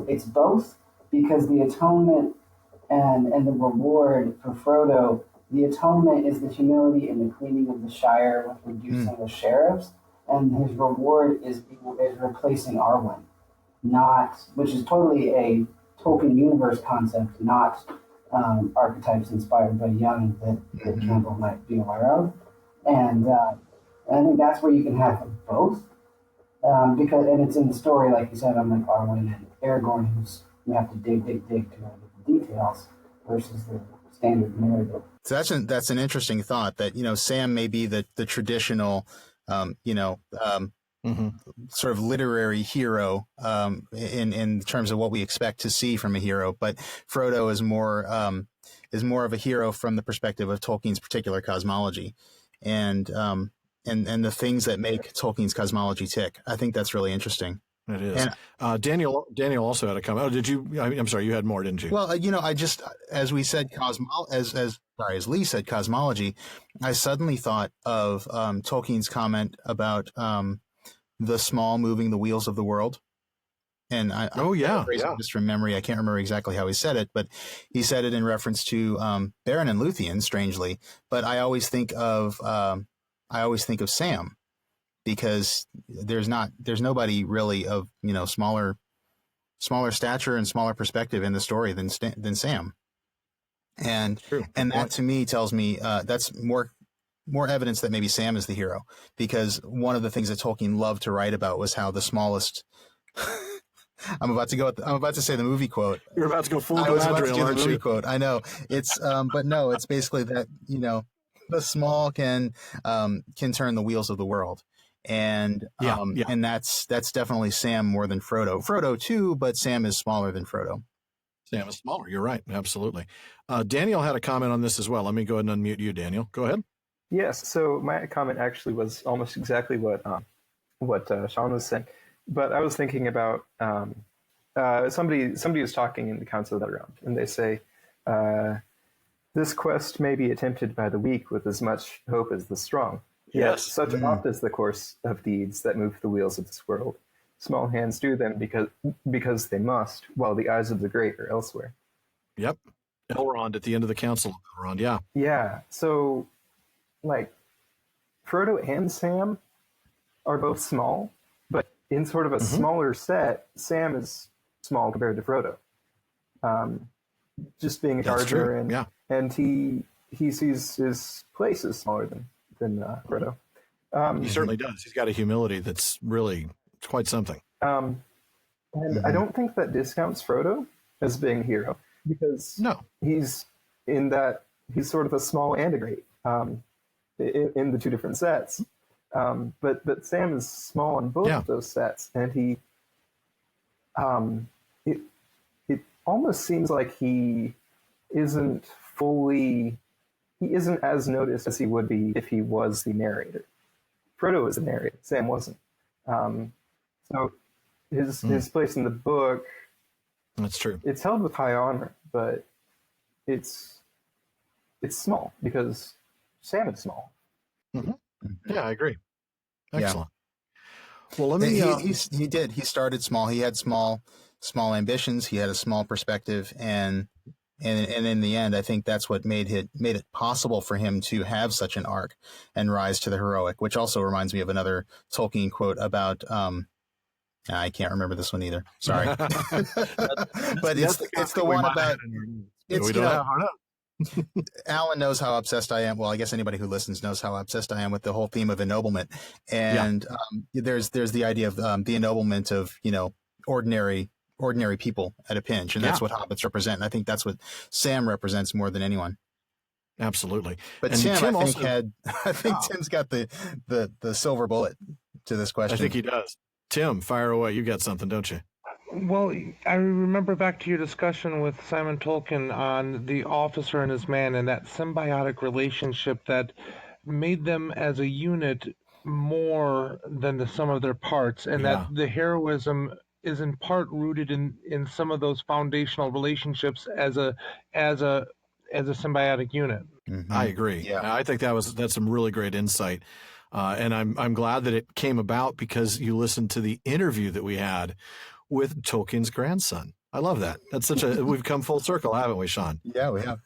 it's both, because the atonement and the reward for Frodo, the atonement is the humility and the cleaning of the Shire with reducing the sheriffs, and his reward is replacing Arwen, which is totally a Tolkien universe concept, not archetypes inspired by Young that Campbell might be aware of. And I think that's where you can have both, and it's in the story, like you said, unlike Arwen and Aragorn, who's you have to dig to get the details, versus the standard narrative. So that's an interesting thought, that Sam may be the traditional sort of literary hero in terms of what we expect to see from a hero, but Frodo is more of a hero from the perspective of Tolkien's particular cosmology, and the things that make Tolkien's cosmology tick. I think that's really interesting. It is. And, Daniel also had a comment. Oh, did you? I'm sorry, you had more, didn't you? Well, I just, as we said, as Lee said, cosmology, I suddenly thought of Tolkien's comment about the small moving the wheels of the world. And just from memory, I can't remember exactly how he said it, but he said it in reference to Beren and Luthien, strangely. But I always think of Sam, because there's nobody really of smaller stature and smaller perspective in the story than Sam, and that to me tells me that's more evidence that maybe Sam is the hero, because one of the things that Tolkien loved to write about was how the smallest. I'm about to say the movie quote. You're about to go full Galadriel, aren't you? Movie quote. I know it's, but no, it's basically that the small can turn the wheels of the world. And and that's definitely Sam more than Frodo. Frodo too, but Sam is smaller than Frodo. Sam is smaller. You're right. Absolutely. Daniel had a comment on this as well. Let me go ahead and unmute you, Daniel. Go ahead. Yes. So my comment actually was almost exactly what Shawn was saying, but I was thinking about somebody was talking in the Council of Elrond, and they say, "This quest may be attempted by the weak with as much hope as the strong. Yes, such oft is the course of deeds that move the wheels of this world. Small hands do them because they must, while the eyes of the great are elsewhere." Yep. Elrond at the end of the Council of Elrond. Yeah. Yeah. So, like, Frodo and Sam are both small, but in sort of a smaller set, Sam is small compared to Frodo. Just being a gardener, and he sees his place as smaller than Frodo. He certainly does. He's got a humility that's really quite something. And I don't think that discounts Frodo as being a hero, because he's sort of a small and a great in the two different sets. But Sam is small in both of those sets, and it almost seems like he isn't as noticed as he would be if he was the narrator. Frodo was the narrator, Sam wasn't. So his place in the book, that's true. It's held with high honor, but it's small because Sam is small. Yeah, I agree. Excellent. Well, let me. He did. He started small. He had small ambitions. He had a small perspective, and in the end, I think that's what made it possible for him to have such an arc and rise to the heroic. Which also reminds me of another Tolkien quote about. I can't remember this one either. Sorry, but it's the one about. Alan knows how obsessed I am. Well, I guess anybody who listens knows how obsessed I am with the whole theme of ennoblement. And there's the idea of the ennoblement of ordinary people at a pinch, and that's what hobbits represent. And I think that's what Sam represents more than anyone. Absolutely. But and Sam, Tim I think Tim's got the silver bullet to this question. I think he does. Tim, fire away. You got something, don't you? Well, I remember back to your discussion with Simon Tolkien on the officer and his man and that symbiotic relationship that made them as a unit more than the sum of their parts, and that the heroism is in part rooted in some of those foundational relationships as a symbiotic unit. I agree. Yeah. I think that's some really great insight. And I'm glad that it came about because you listened to the interview that we had with Tolkien's grandson. I love that. That's we've come full circle, haven't we, Shawn? Yeah, we have.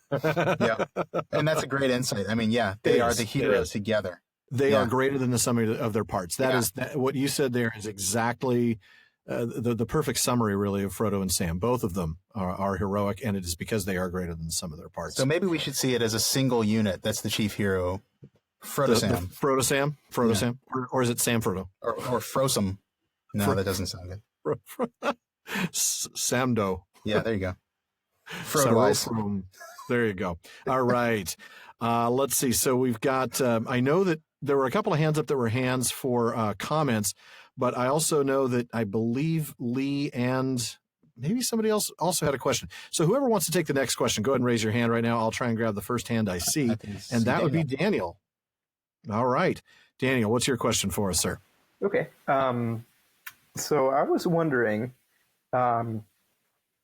Yeah. And that's a great insight. I mean, they are the heroes together. They are greater than the sum of their parts. That is what you said there is exactly the perfect summary, really, of Frodo and Sam. Both of them are heroic, and it is because they are greater than the sum of their parts. So maybe we should see it as a single unit. That's the chief hero. Frodo Sam. Frodo Sam? Or is it Sam Frodo? Or Frosum. No, that doesn't sound good. Samdo. Yeah, there you go. Frodo. There you go. All right. Let's see. So we've got, I know that there were a couple of hands up that were hands for comments, but I also know that I believe Lee and maybe somebody else also had a question. So whoever wants to take the next question, go ahead and raise your hand right now. I'll try and grab the first hand I see, and that would be Daniel. All right. Daniel, what's your question for us, sir? Okay. So I was wondering, in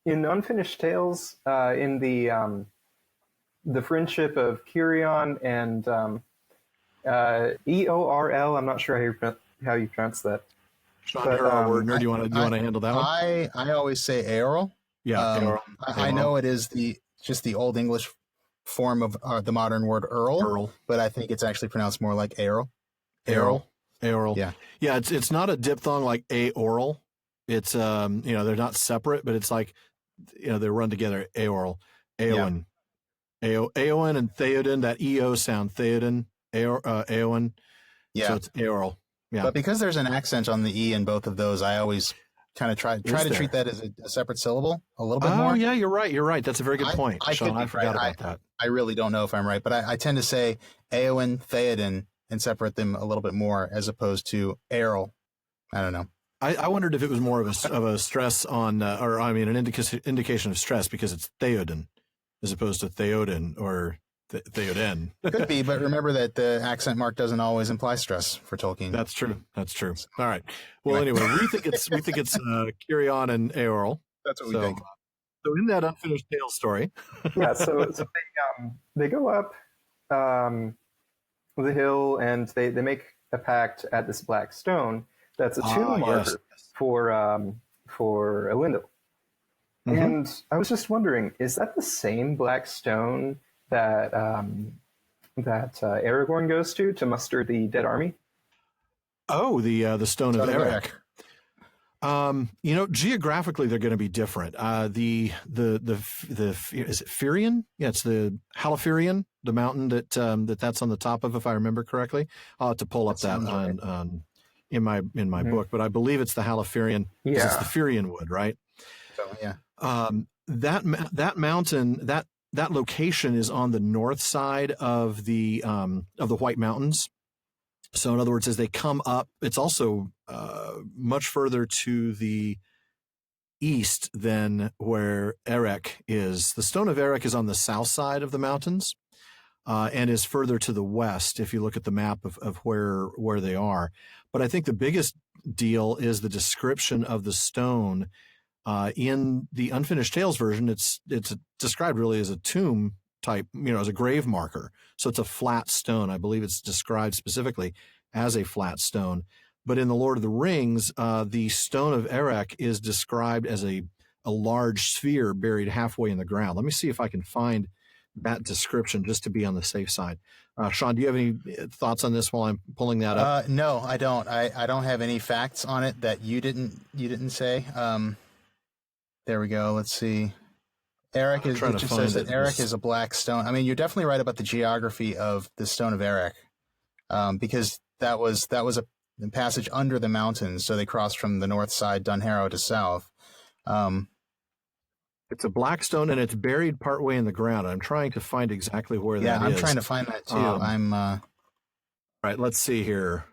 Unfinished Tales, in the friendship of Kirion and Eorl, I'm not sure how you pronounce that. Shawn, you're our word nerd. Do you want to handle that one? I always say Eorl. Yeah, Eorl. I know it is just the Old English form of the modern word Earl, but I think it's actually pronounced more like Eorl. Eorl. Yeah. Yeah, it's not a diphthong like Eorl. It's they're not separate, but it's like they run together. Eorl, Eowyn, Eowyn and Theoden. That EO sound. Theoden, Eowyn. Yeah. So it's Eorl. Yeah. But because there's an accent on the E in both of those, I always kind of try to treat that as a separate syllable a little bit more. Oh, yeah, you're right. You're right. That's a very good point. Shawn, I forgot about that. I really don't know if I'm right, but I tend to say Eowyn, Theoden, and separate them a little bit more as opposed to Eorl. I don't know. I wondered if it was more of a stress on, an indication of stress because it's Theoden as opposed to Theoden or Theoden. Could be, but remember that the accent mark doesn't always imply stress for Tolkien. That's true. All right. Well, anyway, we think it's Cirion and Eorl. That's what we think. So in that unfinished tale story, yeah. So they go up the hill and they make a pact at this black stone. That's a tomb marker for Elendil. Mm-hmm. And I was just wondering, is that the same black stone that Aragorn goes to muster the dead army? Oh, the Stone of Erech. Geographically they're going to be different. Is it Firion? Yeah, it's the Halifirion, the mountain that's on the top of, if I remember correctly. I'll have to pull up that on in my book, but I believe it's the Halifirion. Yeah, it's the Firion wood, right? So yeah. That mountain, that location is on the north side of the White Mountains. So in other words, as they come up, it's also much further to the east than where Erech is. The Stone of Erech is on the south side of the mountains and is further to the west if you look at the map of where they are. But I think the biggest deal is the description of the stone. In the Unfinished Tales version, it's described really as a tomb type, as a grave marker. So it's a flat stone. I believe it's described specifically as a flat stone. But in The Lord of the Rings, the Stone of Erech is described as a large sphere buried halfway in the ground. Let me see if I can find that description just to be on the safe side. Shawn, do you have any thoughts on this while I'm pulling that up? No, I don't. I don't have any facts on it that you didn't say. There we go. Let's see. Erech is, it just says that Erech is a black stone. I mean, you're definitely right about the geography of the Stone of Erech, because that was a passage under the mountains. So they crossed from the north side, Dunharrow, to south. It's a black stone, and it's buried partway in the ground. I'm trying to find exactly where that is. Yeah, I'm trying to find that too. Right, let's see here.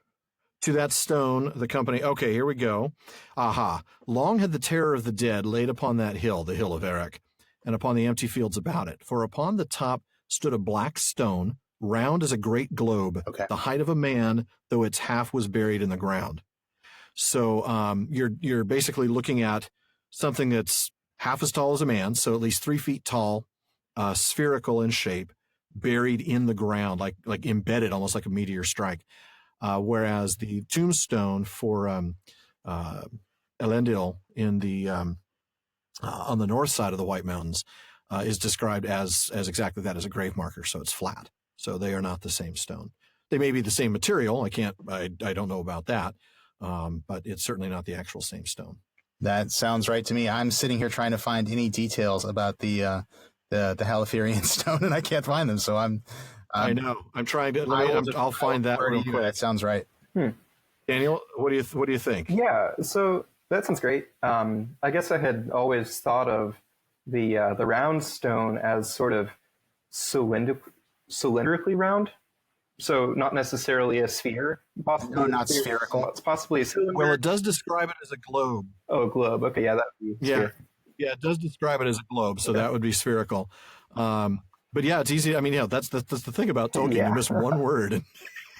To that stone, the company... Okay, here we go. Aha. Long had the terror of the dead laid upon that hill, the hill of Erech, and upon the empty fields about it. For upon the top stood a black stone, round as a great globe, the height of a man, though its half was buried in the ground. So you're basically looking at something that's half as tall as a man, so at least 3 feet tall, spherical in shape, buried in the ground, like embedded, almost like a meteor strike. Whereas the tombstone for Elendil in the on the north side of the White Mountains is described as exactly that, as a grave marker. So it's flat. So they are not the same stone. They may be the same material. I don't know about that, but it's certainly not the actual same stone. That sounds right to me. I'm sitting here trying to find any details about the Halifirion stone, and I can't find them. So I know. I'm trying to. I'll find that real quick. That sounds right. Daniel, what do you think? Yeah, so that sounds great. I guess I had always thought of the round stone as sort of cylindrically round. So not necessarily a sphere. No, not spherical. It's possibly a cylinder. Well, it does describe it as a globe. Oh, a globe. Okay, yeah, that would be sphere. Yeah, it does describe it as a globe, so that would be spherical. But yeah, it's easy. I mean, that's the thing about Tolkien. You miss one word.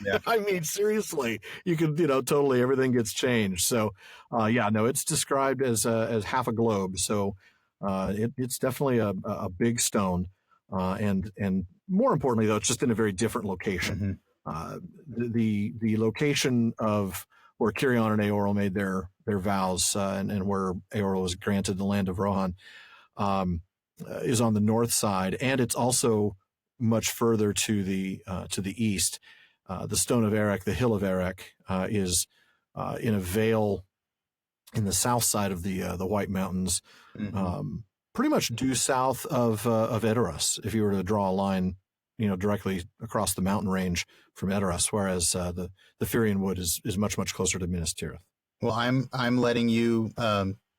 Yeah. I mean, seriously, you can, totally everything gets changed. So, it's described as half a globe. So, it's definitely a big stone, and more importantly, though, it's just in a very different location. Mm-hmm. The location of where Cirion and Eorl made their vows, and where Eorl was granted the land of Rohan, is on the north side, and it's also much further to the east. The Stone of Erech, the Hill of Erech, is in a vale in the south side of the White Mountains, pretty much due south of Edoras, if you were to draw a line, directly across the mountain range from Edoras, whereas the Firion Wood is much, much closer to Minas Tirith. Well, I'm letting you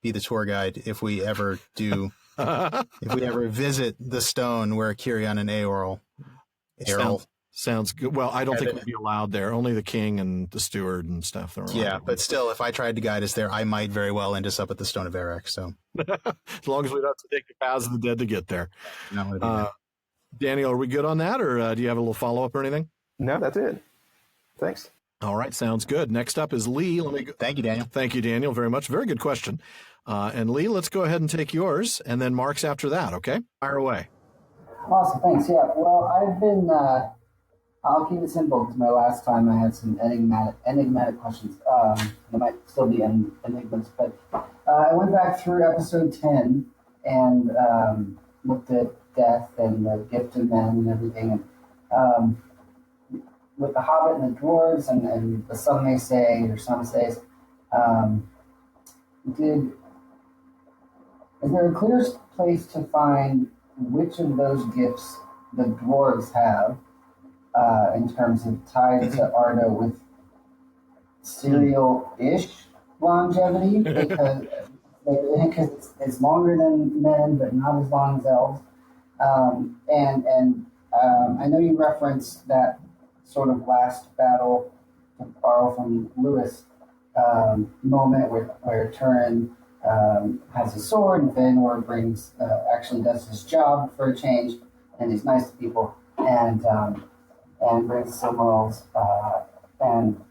be the tour guide if we ever do, if we ever visit the stone where Kirion and Eorl. Sounds good. Well, I don't think we'd be allowed there. Only the king and the steward and stuff. Yeah, but still, if I tried to guide us there, I might very well end us up at the Stone of Erech. So, as long as we don't have to take the paths of the dead to get there. No, Daniel, are we good on that, or do you have a little follow up or anything? No, that's it. Thanks. All right, sounds good. Next up is Lee. Thank you, Daniel. Thank you, Daniel, very much. Very good question. And Lee, let's go ahead and take yours, and then Mark's after that. Okay, fire away. Awesome, thanks. Yeah, well, I've been. I'll keep it simple because my last time I had some enigmatic questions. They might still be enigmas, but I went back through episode 10 and looked at death and the gift of men and everything. And with the Hobbit and the Dwarves and the some may say or some says, is there a clear place to find which of those gifts the Dwarves have? In terms of tied to Arda with serial-ish longevity, because it's longer than men, but not as long as elves. I know you referenced that sort of last battle, to borrow from Lewis, moment where Turin has a sword and Fëanor actually does his job for a change, and he's nice to people, and brings Silmarils, and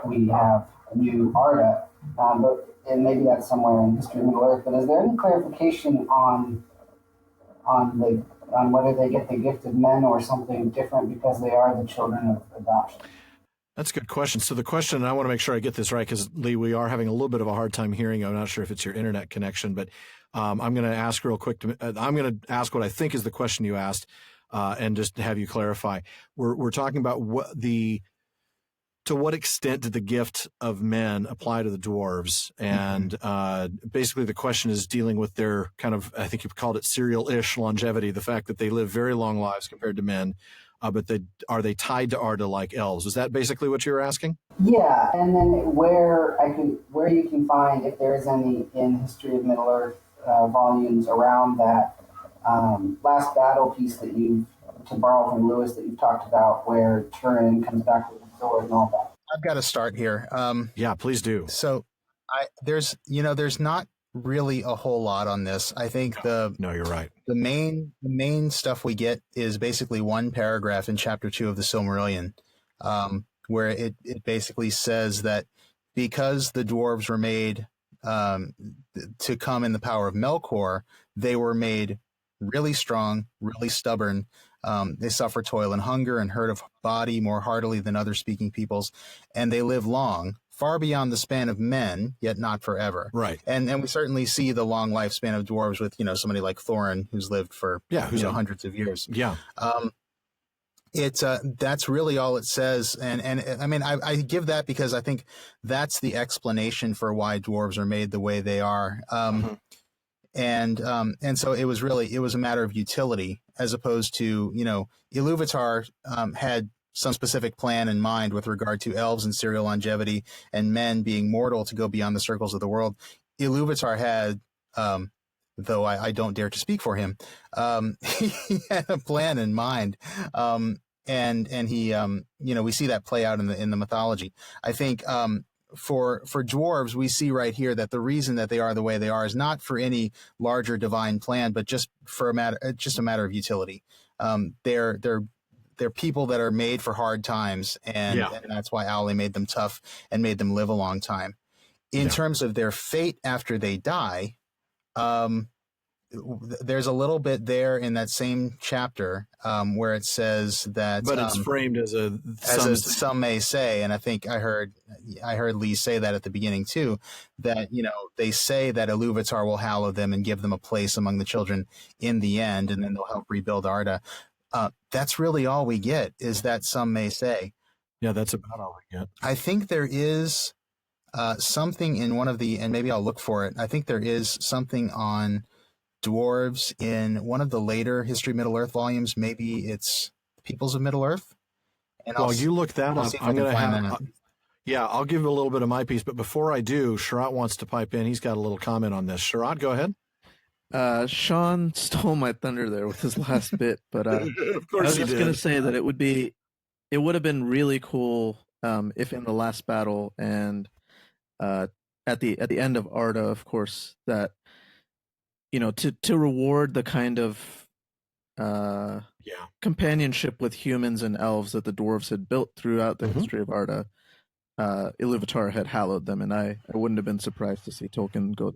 we have a new Arda, and maybe that's somewhere in History of Middle-earth. But is there any clarification on whether they get the gift of men or something different because they are the children of adoption? That's a good question. So the question, and I want to make sure I get this right, because Lee, we are having a little bit of a hard time hearing. I'm not sure if it's your internet connection, but I'm going to ask real quick. I'm going to ask what I think is the question you asked. And just to have you clarify, we're talking about to what extent did the gift of men apply to the dwarves? And basically the question is dealing with their kind of, I think you've called it serial-ish longevity, the fact that they live very long lives compared to men, but are they tied to Arda like elves? Is that basically what you were asking? Yeah, and then where you can find, if there is any in History of Middle-earth volumes around that last battle piece to borrow from Lewis that you've talked about, where Turin comes back with the sword and all that. I've got to start here. Yeah, please do. So there's not really a whole lot on this. I think no, you're right. The main stuff we get is basically one paragraph in chapter 2 of the Silmarillion, where it basically says that because the dwarves were made to come in the power of Melkor, they were made really strong, really stubborn. They suffer toil and hunger and hurt of body more heartily than other speaking peoples, and they live long, far beyond the span of men, yet not forever. Right. And we certainly see the long lifespan of dwarves with, somebody like Thorin, who's lived for hundreds of years. Yeah. That's really all it says. And I mean, I give that because I think that's the explanation for why dwarves are made the way they are. And so it was a matter of utility, as opposed to, Ilúvatar had some specific plan in mind with regard to elves and serial longevity and men being mortal to go beyond the circles of the world. Ilúvatar had, though I don't dare to speak for him, he had a plan in mind. And he, we see that play out in the mythology. I think, for dwarves, we see right here that the reason that they are the way they are is not for any larger divine plan, but just a matter of utility. They're people that are made for hard times, and that's why Owly made them tough and made them live a long time. In terms of their fate after they die, there's a little bit there in that same chapter where it says that, but it's framed as some may say, and I think I heard Lee say that at the beginning too, that they say that Ilúvatar will hallow them and give them a place among the children in the end, and then they'll help rebuild Arda. That's really all we get, is that some may say. Yeah, that's about all we get. I think there is something in one of the, and maybe I'll look for it. I think there is something on dwarves in one of the later History of Middle-earth volumes. Maybe it's Peoples of Middle-earth. And you look that up. I'm going to have. Yeah, I'll give a little bit of my piece, but before I do, Sherrod wants to pipe in. He's got a little comment on this. Sherrod, go ahead. Shawn stole my thunder there with his last bit, but Of I course was he just did. going to say that it would have been really cool if in the last battle and at the end of Arda, of course, that to reward the kind of companionship with humans and elves that the dwarves had built throughout the history of Arda, Iluvatar had hallowed them, and I wouldn't have been surprised to see Tolkien go.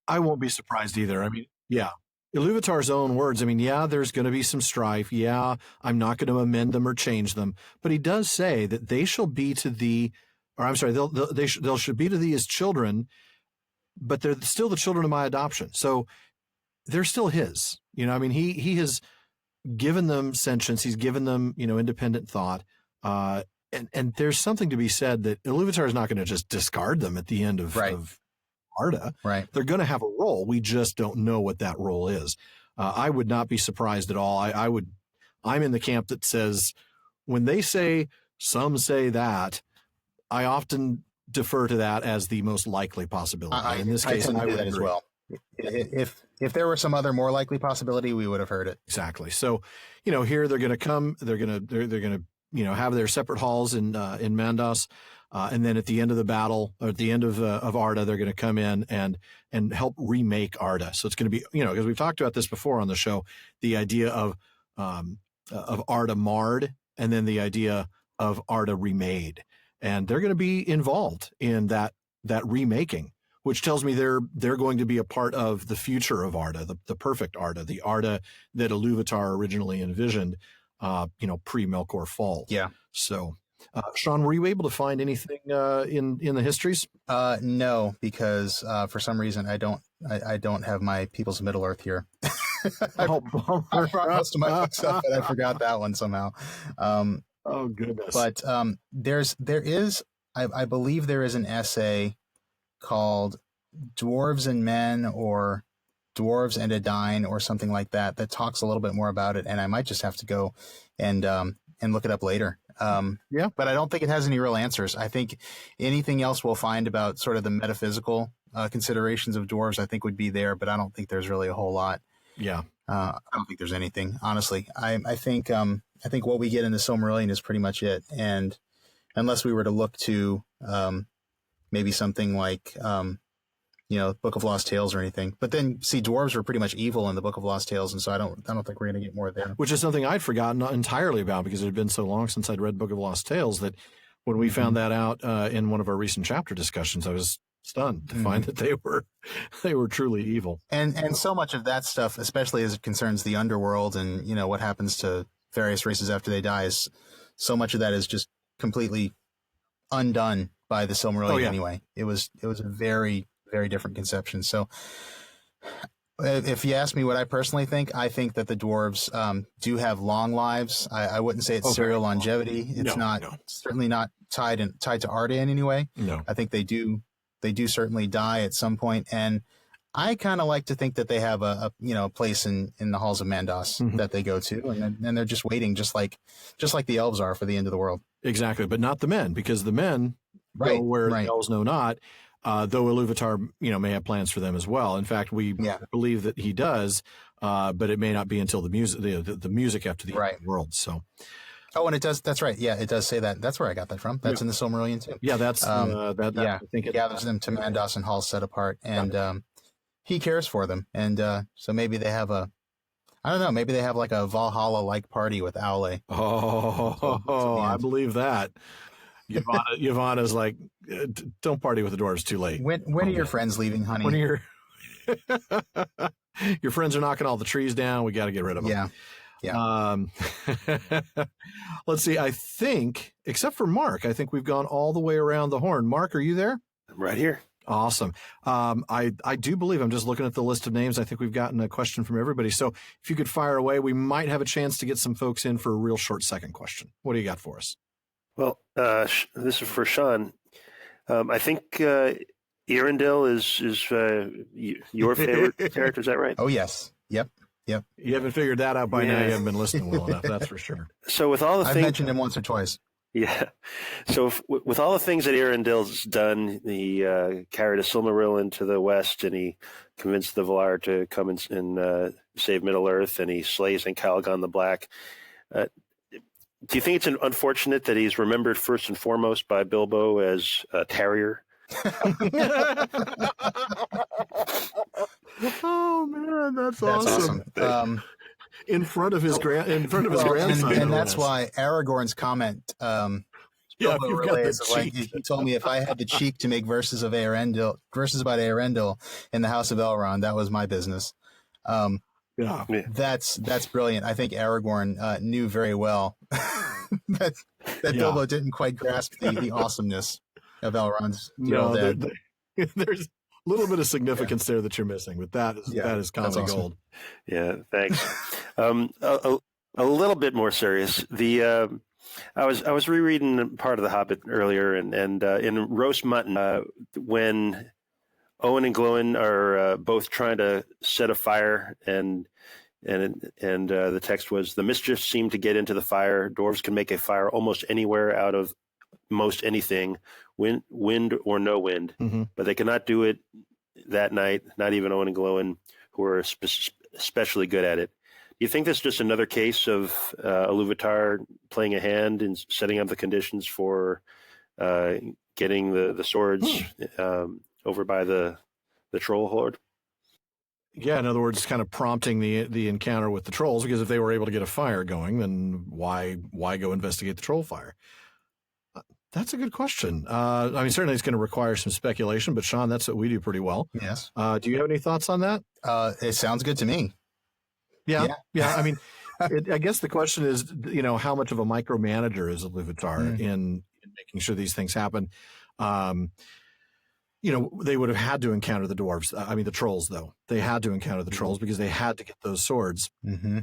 I won't be surprised either. I mean, yeah. Iluvatar's own words. I mean, yeah, there's going to be some strife. Yeah, I'm not going to amend them or change them. But he does say that they shall be to thee, or I'm sorry, they should be to thee as children, but they're still the children of my adoption. So they're still his. I mean, he has given them sentience. He's given them, independent thought. And there's something to be said that Iluvatar is not going to just discard them at the end of Arda. Right. They're going to have a role. We just don't know what that role is. I would not be surprised at all. I'm in the camp that says when they say, some say that, I often defer to that as the most likely possibility. In this case, I would would that as agree. well. If there were some other more likely possibility, we would have heard it. Exactly. So, here they're going to come. They're going to have their separate halls in Mandos, and then at the end of the battle, or at the end of Arda, they're going to come in and help remake Arda. So it's going to be, because we've talked about this before on the show, the idea of Arda marred, and then the idea of Arda remade, and they're going to be involved in that remaking, which tells me they're going to be a part of the future of Arda, the perfect Arda, the Arda that Iluvatar originally envisioned, pre-Melkor Fall. Yeah. So, Shawn, were you able to find anything in the histories? No, because for some reason I don't have my People's Middle Earth here. I brought most of my books up, but I forgot that one somehow. Oh goodness! But there is, I believe there is an essay called Dwarves and Men, or Dwarves and Edain, or something like that talks a little bit more about it, and I might just have to go and look it up later. But I don't think it has any real answers. I think anything else we'll find about sort of the metaphysical considerations of dwarves, I think would be there, but I don't think there's really a whole lot. Yeah. I don't think there's anything, honestly. I think what we get in the Silmarillion is pretty much it. And unless we were to look to maybe something like Book of Lost Tales or anything. But then, see, dwarves were pretty much evil in the Book of Lost Tales, and so I don't think we're going to get more there. Which is something I'd forgotten entirely about, because it had been so long since I'd read Book of Lost Tales that when we found that out in one of our recent chapter discussions, I was stunned to find that they were truly evil. And so much of that stuff, especially as it concerns the underworld and what happens to various races after they die, is so much of that is just completely undone by the Silmarillion. Anyway. It was a very, very different conception. So if you ask me what I personally think, I think that the dwarves do have long lives. I wouldn't say it's serial longevity. It's certainly not tied to Arda in any way. No. I think they do certainly die at some point, and I kind of like to think that they have a place in the halls of Mandos that they go to, and they're just waiting, just like the elves are, for the end of the world. Exactly, but not the men, because the men go where the elves know not. Though Iluvatar, may have plans for them as well. In fact, we believe that he does, but it may not be until the music after the end of the world. So. Oh, and it does. That's right. Yeah, it does say that. That's where I got that from. That's in the Silmarillion too. Yeah, that's I think it gathers them to Mandos and halls set apart, and he cares for them, and so maybe they have maybe they have like a Valhalla-like party with Aule. Oh, I believe that. Yvonne's like, don't party with the dwarves too late. When are your friends leaving, honey? When your friends are knocking all the trees down, we got to get rid of them. Yeah. Let's see. I think, except for Mark, I think we've gone all the way around the horn. Mark, are you there? I'm right here. Awesome. I do believe, I'm just looking at the list of names, I think we've gotten a question from everybody. So if you could fire away, we might have a chance to get some folks in for a real short second question. What do you got for us? Well, this is for Shawn. I think Eorl is your favorite character. Is that right? Oh, yes. Yep. You haven't figured that out by now. You haven't been listening well enough. That's for sure. So with all the I've mentioned him once or twice. Yeah. So with all the things that Arundel's done, he carried a Silmarillion to the west, and he convinced the Valar to come and save Middle-earth, and he slays Calgon the Black. Do you think it's unfortunate that he's remembered first and foremost by Bilbo as a terrier? Oh man, that's awesome. In front of his grandson, and that's why Aragorn's comment. He told me if I had the cheek to make verses about Eorendil in the House of Elrond, that was my business. That's brilliant. I think Aragorn knew very well that Bilbo didn't quite grasp the awesomeness of Elrond's dad. There's a little bit of significance there that you're missing, but that is comedy gold. Yeah, thanks. A little bit more serious. I was rereading part of The Hobbit earlier, and in Roast Mutton, when Owen and Glóin are both trying to set a fire, and the text was, "The mischief seemed to get into the fire. Dwarves can make a fire almost anywhere out of most anything, wind or no wind, but they cannot do it that night. Not even Owen and Glóin, who are especially good at it." Do you think that's just another case of Ilúvatar playing a hand in setting up the conditions for getting the swords over by the troll horde? Yeah, in other words, kind of prompting the encounter with the trolls, because if they were able to get a fire going, then why go investigate the troll fire? That's a good question. I mean, certainly it's going to require some speculation, but Shawn, that's what we do pretty well. Yes. Do you have any thoughts on that? It sounds good to me. Yeah. I mean, I guess the question is, how much of a micromanager is Ilúvatar in making sure these things happen? They would have had to encounter the dwarves. I mean, the trolls, though. They had to encounter the trolls because they had to get those swords. Mm-hmm.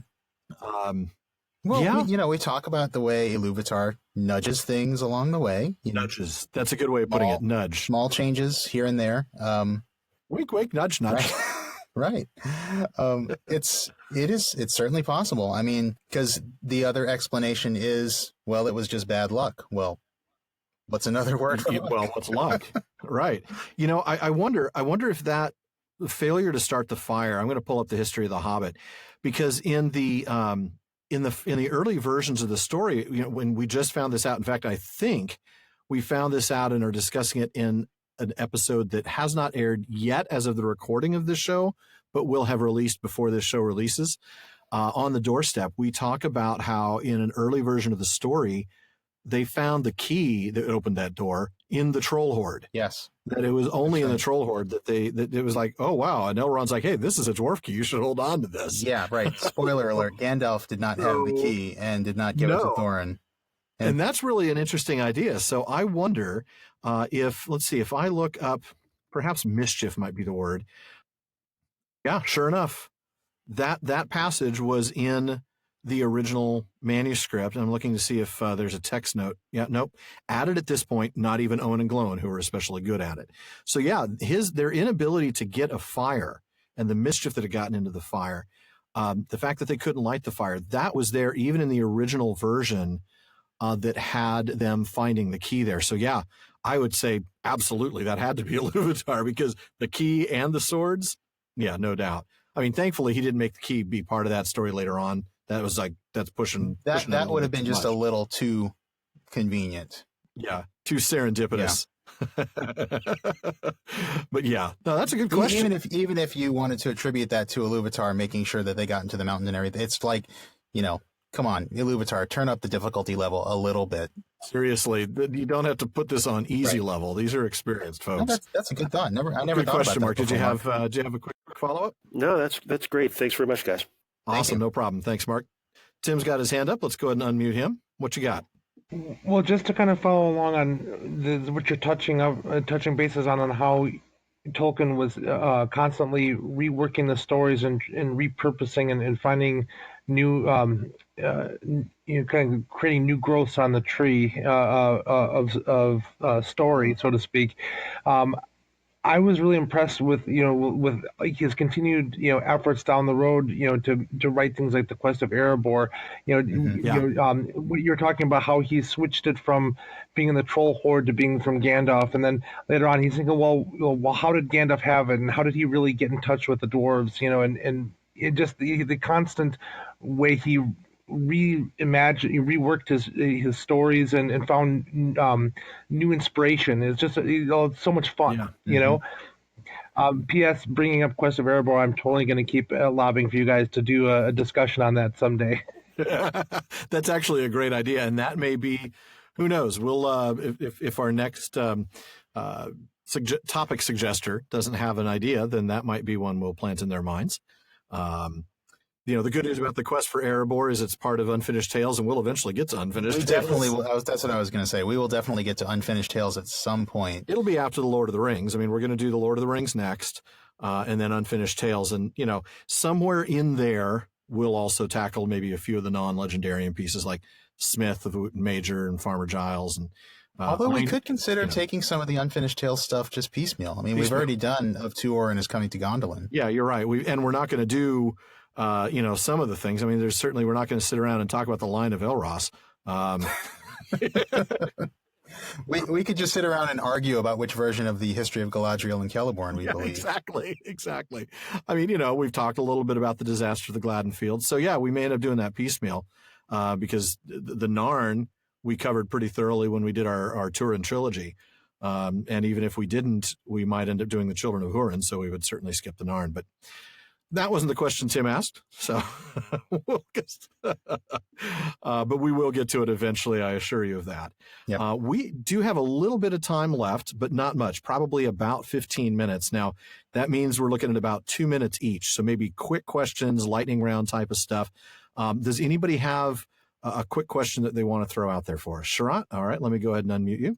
We talk about the way Ilúvatar nudges things along the way. Nudges. That's a good way of putting it. Nudge. Small changes here and there. Wink, wink, nudge, nudge. Right. It's certainly possible. I mean, because the other explanation is, well, it was just bad luck. Well, what's another word for luck? Well, what's luck? Right. I wonder if that failure to start the fire, I'm going to pull up the history of the Hobbit, because in the early versions of the story, when we just found this out, in fact, I think we found this out and are discussing it in an episode that has not aired yet as of the recording of this show, but will have released before this show releases. On the Doorstep, we talk about how in an early version of the story, they found the key that opened that door in the troll horde. Yes. That it was only in the troll horde that it was like, oh, wow. And Elrond's like, hey, this is a dwarf key. You should hold on to this. Yeah, right. Spoiler alert. Gandalf did not have the key and did not give it to Thorin. And that's really an interesting idea. So I wonder if I look up, perhaps mischief might be the word. Yeah, sure enough, that passage was in the original manuscript. I'm looking to see if there's a text note. Yeah, nope. Added at this point, not even Owen and Glóin, who are especially good at it. So yeah, their inability to get a fire and the mischief that had gotten into the fire, the fact that they couldn't light the fire, that was there even in the original version that had them finding the key there. So yeah, I would say absolutely that had to be Ilúvatar, because the key and the swords, yeah, no doubt. I mean, thankfully he didn't make the key be part of that story later on. That was like, that's pushing. That would have been just a little too convenient. Yeah, too serendipitous. Yeah. But yeah, no, that's a good question. Even if you wanted to attribute that to Ilúvatar making sure that they got into the mountain and everything, it's like, come on, Ilúvatar, turn up the difficulty level a little bit. Seriously, you don't have to put this on easy level. These are experienced folks. No, that's a good thought. I never good thought question, about Mark. Did you have a quick follow up? No, that's great. Thanks very much, guys. Awesome, no problem. Thanks, Mark. Tim's got his hand up. Let's go ahead and unmute him. What you got? Well, just to kind of follow along on what you're touching bases on how Tolkien was constantly reworking the stories and repurposing and finding new, kind of creating new growths on the tree of story, so to speak. I was really impressed with with like his continued efforts down the road to write things like the Quest of Erebor. What you're talking about, how he switched it from being in the troll horde to being from Gandalf, and then later on he's thinking, well, how did Gandalf have it, and how did he really get in touch with the dwarves? And it just the constant way he reworked his stories and found new inspiration. It's just it's so much fun, P.S. Bringing up Quest of Erebor, I'm totally going to keep lobbying for you guys to do a discussion on that someday. That's actually a great idea, and that may be, who knows? We'll if our next topic suggester doesn't have an idea, then that might be one we'll plant in their minds. The good news about the Quest for Erebor is it's part of Unfinished Tales, and we'll eventually get to Unfinished Tales. Definitely, that's what I was going to say. We will definitely get to Unfinished Tales at some point. It'll be after the Lord of the Rings. I mean, we're going to do the Lord of the Rings next, and then Unfinished Tales. And, somewhere in there, we'll also tackle maybe a few of the non-legendarian pieces like Smith of Wooten Major and Farmer Giles. And although we could consider taking some of the Unfinished Tales stuff just piecemeal. I mean, we've already done Of Tuor and Is Coming to Gondolin. Yeah, you're right. And we're not going to do... some of the things. I mean, we're not going to sit around and talk about the line of Elros. We could just sit around and argue about which version of the history of Galadriel and Celeborn we believe. Exactly. I mean, we've talked a little bit about the disaster of the Gladden Fields. So yeah, we may end up doing that piecemeal because the Narn we covered pretty thoroughly when we did our Turin trilogy. And even if we didn't, we might end up doing the Children of Hurin. So we would certainly skip the Narn, but that wasn't the question Tim asked, so but we will get to it eventually, I assure you of that. Yep. We do have a little bit of time left, but not much, probably about 15 minutes. Now, that means we're looking at about 2 minutes each, so maybe quick questions, lightning round type of stuff. Does anybody have a quick question that they want to throw out there for us? Sharat, all right, let me go ahead and unmute you.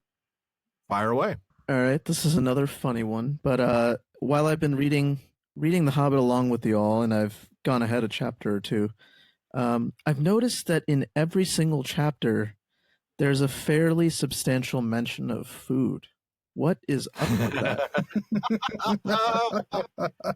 Fire away. All right, this is another funny one, but while I've been reading The Hobbit along with y'all, and I've gone ahead a chapter or two, I've noticed that in every single chapter, there's a fairly substantial mention of food. What is up with that?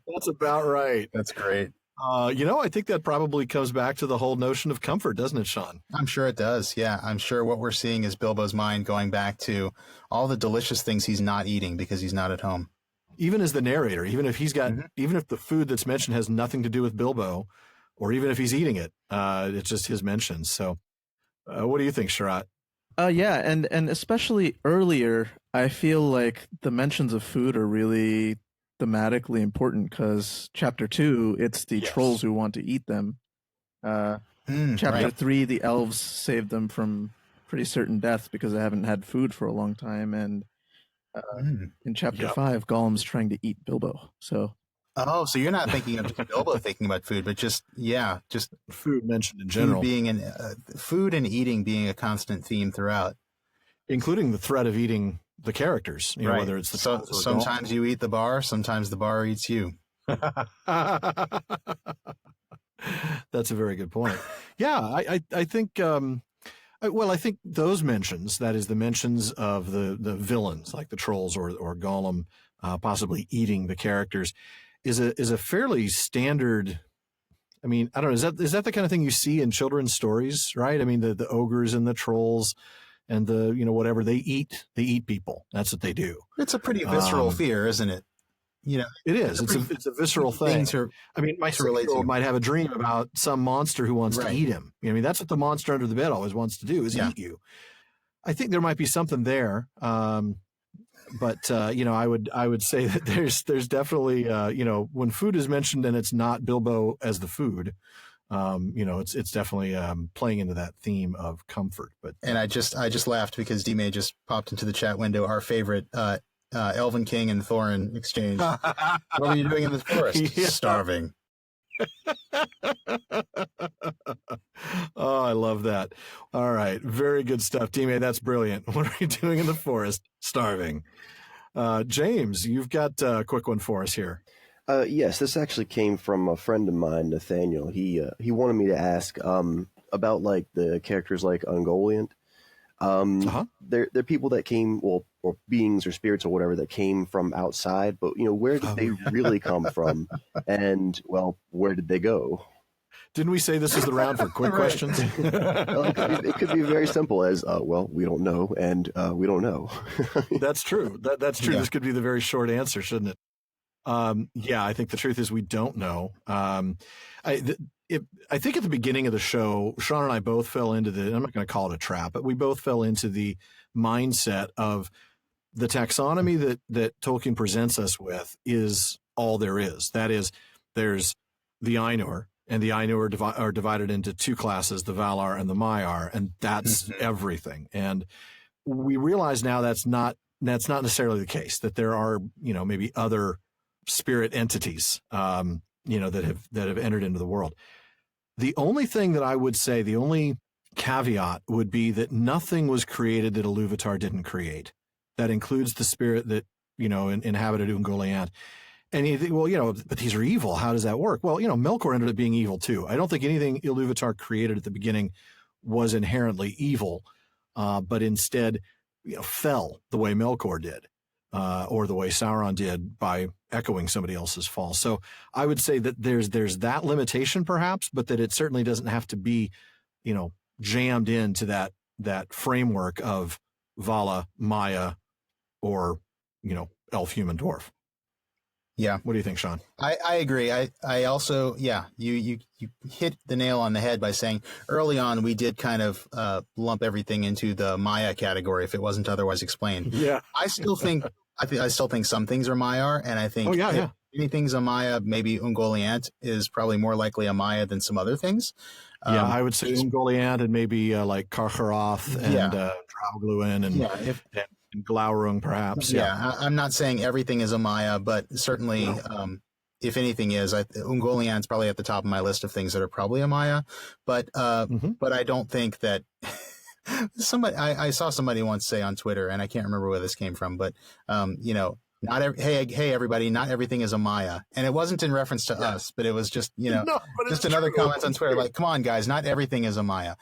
That's about right. That's great. I think that probably comes back to the whole notion of comfort, doesn't it, Shawn? I'm sure it does. Yeah, I'm sure what we're seeing is Bilbo's mind going back to all the delicious things he's not eating because he's not at home. Even as the narrator, even if even if the food that's mentioned has nothing to do with Bilbo, or even if he's eating it, it's just his mentions. So, what do you think, Sharat? Yeah, and especially earlier, I feel like the mentions of food are really thematically important because chapter 2, it's the trolls who want to eat them. Chapter 3, the elves saved them from pretty certain death because they haven't had food for a long time, and in chapter 5, Gollum's trying to eat Bilbo. So you're not thinking of just Bilbo thinking about food, but just food mentioned in general, food and eating being a constant theme throughout, including the threat of eating the characters. Whether it's sometimes you eat the bar, sometimes the bar eats you. That's a very good point. Yeah, I think. Well, I think those mentions, that is the mentions of the villains like the trolls or Gollum possibly eating the characters, is a fairly standard. I mean, I don't know. Is that the kind of thing you see in children's stories, right? I mean, the ogres and the trolls and the whatever they eat people. That's what they do. It's a pretty visceral fear, isn't it? It is. It's a visceral thing. My 6-year-old might have a dream about some monster who wants to eat him. I mean, that's what the monster under the bed always wants to do, is eat you. I think there might be something there. But I would say that there's definitely when food is mentioned and it's not Bilbo as the food, it's definitely playing into that theme of comfort. And I just laughed because D-May just popped into the chat window our favorite Elven King and Thorin exchange. What are you doing in this forest? Starving. Oh, I love that. All right. Very good stuff. D-May, that's brilliant. What are you doing in the forest? Starving. James, you've got a quick one for us here. Yes, this actually came from a friend of mine, Nathaniel. He wanted me to ask about like the characters like Ungoliant. They're people that came, or beings or spirits or whatever that came from outside, but where did they really come from? And well, where did they go? Didn't we say this is the round for quick questions? Well, it could be very simple as, well, we don't know, and we don't know. That's true. That's true. Yeah. This could be the very short answer, shouldn't it? I think the truth is we don't know. I think at the beginning of the show, Shawn and I both fell into I'm not going to call it a trap, but we both fell into the mindset of the taxonomy that Tolkien presents us with is all there is. That is, there's the Ainur, and the Ainur are divided into two classes, the Valar and the Maiar, and that's everything. And we realize now that's not necessarily the case, that there are, maybe other spirit entities, that have entered into the world. The only thing that I would say, the only caveat would be that nothing was created that Iluvatar didn't create. That includes the spirit that, inhabited Ungoliant. And you think, well, but these are evil. How does that work? Well, Melkor ended up being evil too. I don't think anything Iluvatar created at the beginning was inherently evil, but instead, fell the way Melkor did, or the way Sauron did by echoing somebody else's fall. So I would say that there's that limitation perhaps, but that it certainly doesn't have to be, jammed into that framework of Vala, Maya, or, elf, human, dwarf. Yeah. What do you think, Shawn? I agree. I also, you hit the nail on the head by saying early on we did kind of lump everything into the Maya category if it wasn't otherwise explained. Yeah. I still think some things are Maiar, and I think anything's a Maya. Maybe Ungoliant is probably more likely a Maya than some other things. I would say Ungoliant and maybe like Karkaroth and Draugluin and Glaurung, perhaps. Yeah, I'm not saying everything is a Maya, but certainly, if anything is, Ungoliant's probably at the top of my list of things that are probably a Maya. But I don't think that I saw somebody once say on Twitter, and I can't remember where this came from, but hey everybody, not everything is a Maya, and it wasn't in reference to us, but it was just just another comment on Twitter, like, come on guys, not everything is a Maya,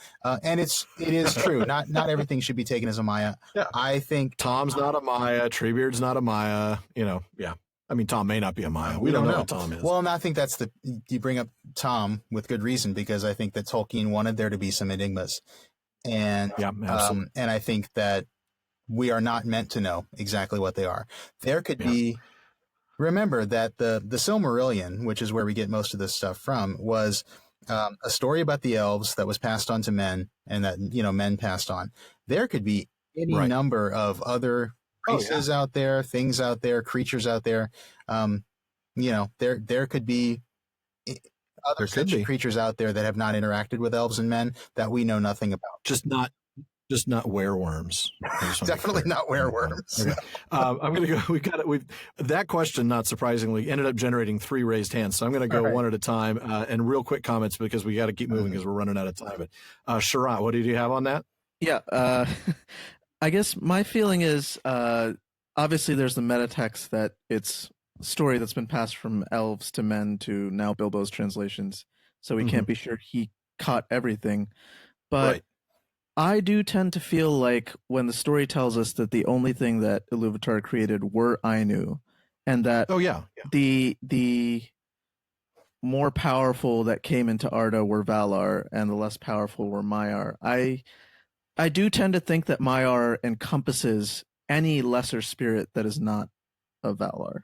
and it is true. Not everything should be taken as a Maya. Yeah. I think Tom's not a Maya, Treebeard's not a Maya. I mean, Tom may not be a Maya. We don't know what Tom is. Well, and I think you bring up Tom with good reason, because I think that Tolkien wanted there to be some enigmas, and and I think that we are not meant to know exactly what they are. There could be, remember that the Silmarillion, which is where we get most of this stuff from, was a story about the elves that was passed on to men, and that, men passed on. There could be any number of other races out there, things out there, creatures out there. There could be other creatures out there that have not interacted with elves and men that we know nothing about. Just not wereworms. Definitely not wereworms. Okay. I'm going to go. That question, not surprisingly, ended up generating 3 raised hands. So I'm going to go one at a time and real quick comments, because we got to keep moving because we're running out of time. But Sharat, what did you have on that? Yeah. I guess my feeling is, obviously there's the meta text that it's a story that's been passed from elves to men to now Bilbo's translations. So we can't be sure he caught everything. But I do tend to feel like when the story tells us that the only thing that Iluvatar created were Ainu, and that the more powerful that came into Arda were Valar, and the less powerful were Maiar. I do tend to think that Maiar encompasses any lesser spirit that is not a Valar.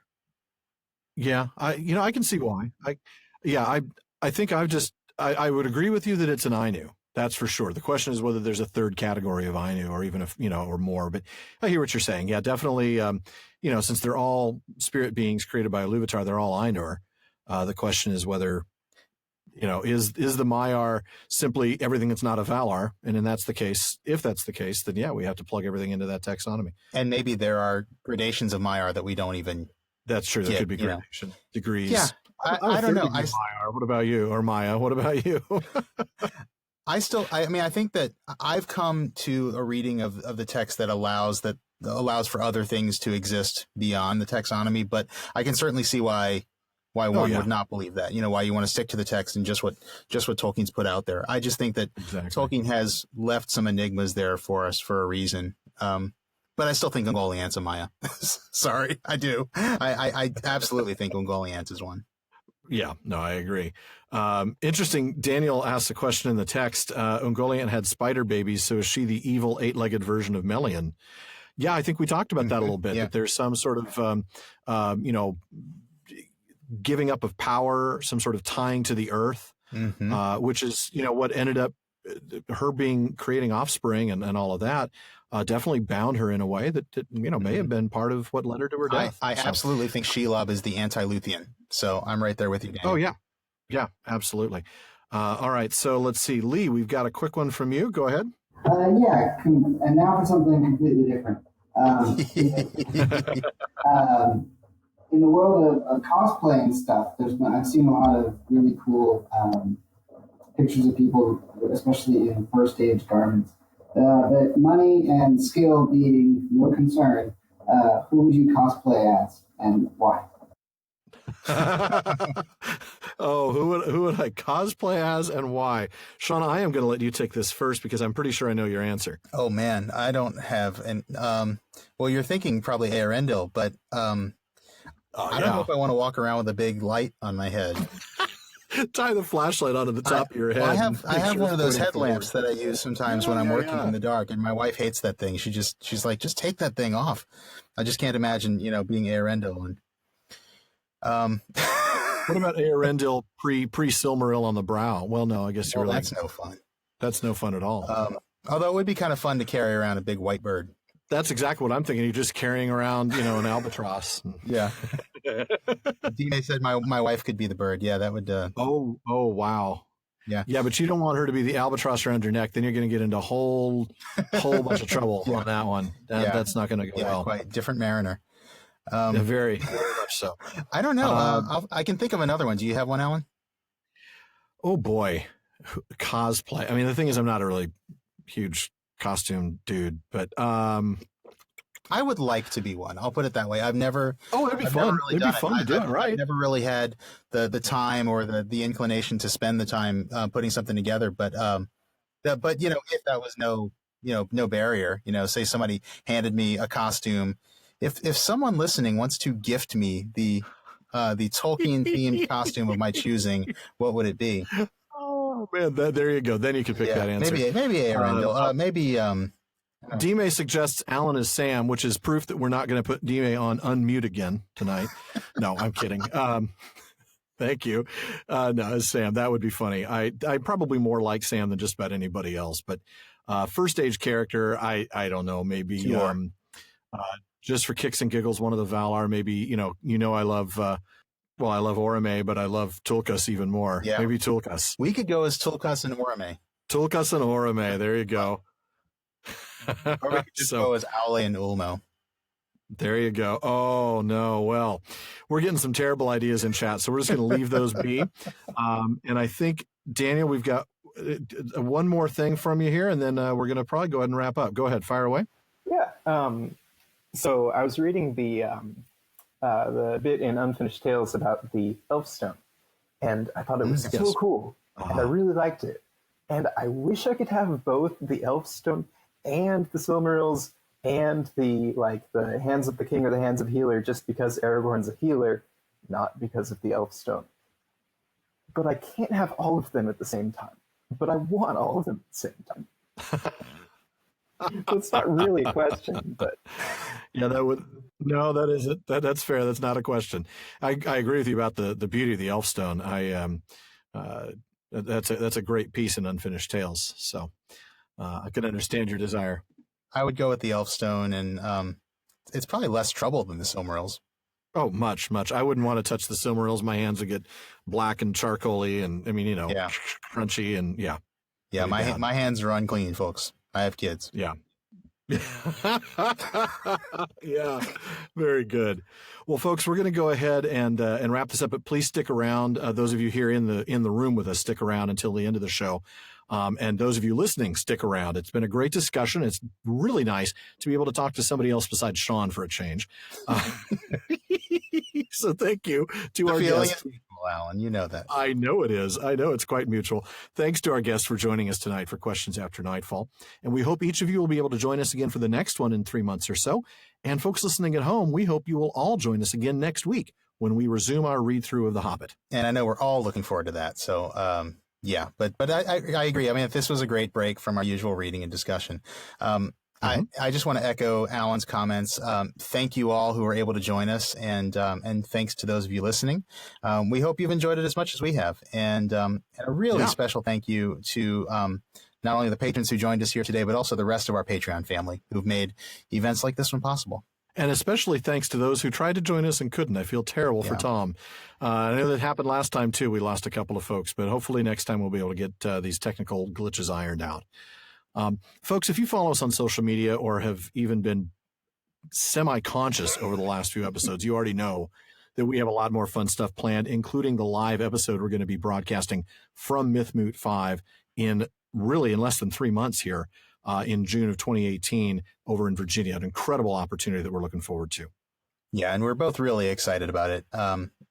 Yeah, I can see why. I think I would agree with you that it's an Ainu. That's for sure. The question is whether there's a third category of Ainu, or even if, or more. But I hear what you're saying. Yeah, definitely. Since they're all spirit beings created by Iluvatar, they're all Ainur. The question is whether, is the Maiar simply everything that's not a Valar? And then if that's the case, then we have to plug everything into that taxonomy. And maybe there are gradations of Maiar that we don't even. That's true. There could be gradation degrees. Yeah, I don't know. Maiar. What about you? Or Maya? What about you? I think that I've come to a reading of the text that allows for other things to exist beyond the taxonomy, but I can certainly see why why one would not believe that. Why you want to stick to the text and just what Tolkien's put out there. I just think that Tolkien has left some enigmas there for us for a reason. But I still think Ungoliant's a Maya. Sorry, I do. I absolutely think Ungoliant is one. Yeah, no, I agree. Interesting. Daniel asked a question in the text. Ungoliant had spider babies, so is she the evil 8-legged version of Melian? Yeah, I think we talked about that a little bit. That there's some sort of, giving up of power, some sort of tying to the earth, which is, what ended up her creating offspring and all of that. Definitely bound her in a way that may have been part of what led her to her death. I absolutely think Shelob is the anti-Luthien. So I'm right there with you, Daniel. Oh, yeah. Yeah, absolutely. All right. So let's see. Lee, we've got a quick one from you. Go ahead. And now for something completely different. In the world of cosplay and stuff, I've seen a lot of really cool pictures of people, especially in first age garments. But money and skill being no concern, who would you cosplay as and why? Oh, who would I cosplay as and why? Shawn, I am going to let you take this first because I'm pretty sure I know your answer. Oh man, I don't have well, you're thinking probably Eorl, but I don't know if I want to walk around with a big light on my head. Tie the flashlight onto the top of your head. Well, I have one of those headlamps that I use sometimes when I'm working in the dark, and my wife hates that thing. She's like, just take that thing off. I just can't imagine, being Eorl. And what about Eorl pre Silmaril on the brow? Well, no, I guess that's no fun. That's no fun at all. Although it would be kind of fun to carry around a big white bird. That's exactly what I'm thinking. You're just carrying around, an albatross. Yeah. Dina said my wife could be the bird. Yeah, that would. Oh, wow. Yeah. Yeah, but you don't want her to be the albatross around your neck. Then you're going to get into a whole bunch of trouble on that one. That's not going to go well. Quite different mariner. Very, very much so. I don't know. I can think of another one. Do you have one, Alan? Oh boy, cosplay. I mean, the thing is, I'm not a really huge costume dude, but I would like to be one. I'll put it that way. I've never. Oh, it'd be fun. It'd be fun to do it, right? I've never really had the time or the inclination to spend the time putting something together. But if that was no barrier, say somebody handed me a costume. If someone listening wants to gift me the Tolkien themed costume of my choosing, what would it be? Oh man, there you go. Then you can pick that answer. Maybe Eorl. Maybe. Dime suggests Alan is Sam, which is proof that we're not going to put Dime on unmute again tonight. No, I'm kidding. Thank you. No, it's Sam. That would be funny. I probably more like Sam than just about anybody else. But first age character, I don't know. Maybe just for kicks and giggles, one of the Valar. Maybe I love. I love Orome, but I love Tulkas even more. Yeah. Maybe Tulkas. We could go as Tulkas and Orome. Tulkas and Orome. There you go. Or we could just go as Aule and Ulmo. There you go. Oh, no. Well, we're getting some terrible ideas in chat, so we're just going to leave those be. And I think, Daniel, we've got one more thing from you here, and then we're going to probably go ahead and wrap up. Go ahead. Fire away. Yeah. So I was reading the bit in Unfinished Tales about the Elfstone, and I thought it was so cool, and I really liked it. And I wish I could have both the Elfstone and the Silmarils and the hands of the king or the hands of healer, just because Aragorn's a healer, not because of the Elfstone. But I can't have all of them at the same time. But I want all of them at the same time. So it's not really a question, but yeah, that is it. That's fair. That's not a question. I agree with you about the beauty of the Elfstone. That's a great piece in Unfinished Tales. So I can understand your desire. I would go with the Elfstone, and it's probably less trouble than the Silmarils. Oh, much. I wouldn't want to touch the Silmarils. My hands would get black and charcoaly, and crunchy, and yeah. Yeah, my hands are unclean, folks. I have kids. Yeah. Yeah, very good. Well, folks, we're going to go ahead and wrap this up, but please stick around. Those of you here in the room with us, stick around until the end of the show. And those of you listening, stick around. It's been a great discussion. It's really nice to be able to talk to somebody else besides Shawn for a change. So thank you to The our feeling guests. is mutual, Alan. You know that. I know it is. I know it's quite mutual. Thanks to our guests for joining us tonight for Questions After Nightfall. And we hope each of you will be able to join us again for the next one in 3 months or so. And folks listening at home, we hope you will all join us again next week when we resume our read-through of The Hobbit. And I know we're all looking forward to that. So, yeah, but I agree. I mean, this was a great break from our usual reading and discussion. I just want to echo Alan's comments. Thank you all who were able to join us, and thanks to those of you listening. We hope you've enjoyed it as much as we have, and a really special thank you to not only the patrons who joined us here today, but also the rest of our Patreon family who've made events like this one possible. And especially thanks to those who tried to join us and couldn't. I feel terrible for Tom. I know that happened last time, too. We lost a couple of folks, but hopefully next time we'll be able to get these technical glitches ironed out. Folks, if you follow us on social media or have even been semi-conscious over the last few episodes, you already know that we have a lot more fun stuff planned, including the live episode we're going to be broadcasting from Mythmoot 5 in less than 3 months here in June of 2018 over in Virginia. An incredible opportunity that we're looking forward to. Yeah, and we're both really excited about it.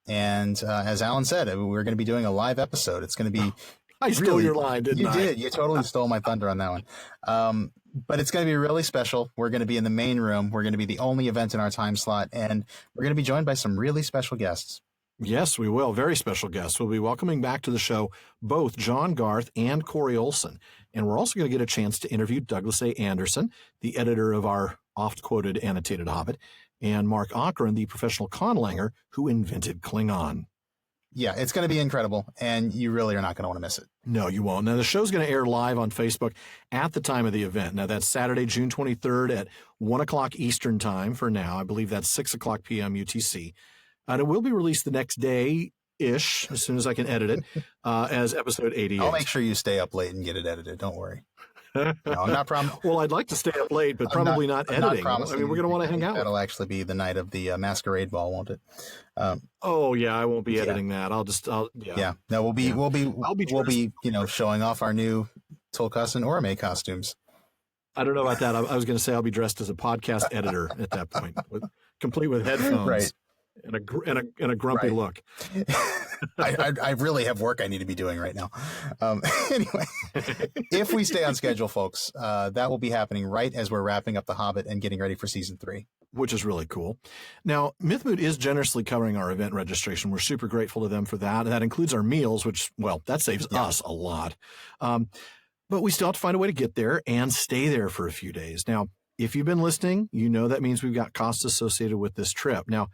And as Alan said, we're going to be doing a live episode. It's going to be... I stole your line, didn't I? You did. You totally stole my thunder on that one. But it's going to be really special. We're going to be in the main room. We're going to be the only event in our time slot. And we're going to be joined by some really special guests. Yes, we will. Very special guests. We'll be welcoming back to the show both John Garth and Corey Olson. And we're also going to get a chance to interview Douglas A. Anderson, the editor of our oft-quoted annotated Hobbit, and Mark Ockren, the professional conlanger who invented Klingon. Yeah, it's going to be incredible, and you really are not going to want to miss it. No, you won't. Now, the show's going to air live on Facebook at the time of the event. Now, that's Saturday, June 23rd at 1 o'clock Eastern Time for now. I believe that's 6 o'clock p.m. UTC. And it will be released the next day-ish, as soon as I can edit it, as episode 88. I'll make sure you stay up late and get it edited. Don't worry. No, I'm not promising. Well, I'd like to stay up late, but probably not editing. I mean, we're going to want to hang out. That'll actually be the night of the masquerade ball, won't it? Oh yeah, I won't be editing that. I'll No, we'll be showing off our new Tolkien and Orome costumes. I don't know about that. I was going to say I'll be dressed as a podcast editor at that point, complete with headphones. Right. And a grumpy look. I really have work I need to be doing right now. Anyway, if we stay on schedule, folks, that will be happening right as we're wrapping up The Hobbit and getting ready for season 3. Which is really cool. Now, Mythmoot is generously covering our event registration. We're super grateful to them for that. And that includes our meals, which, well, that saves us a lot. But we still have to find a way to get there and stay there for a few days. Now, if you've been listening, you know that means we've got costs associated with this trip. Now,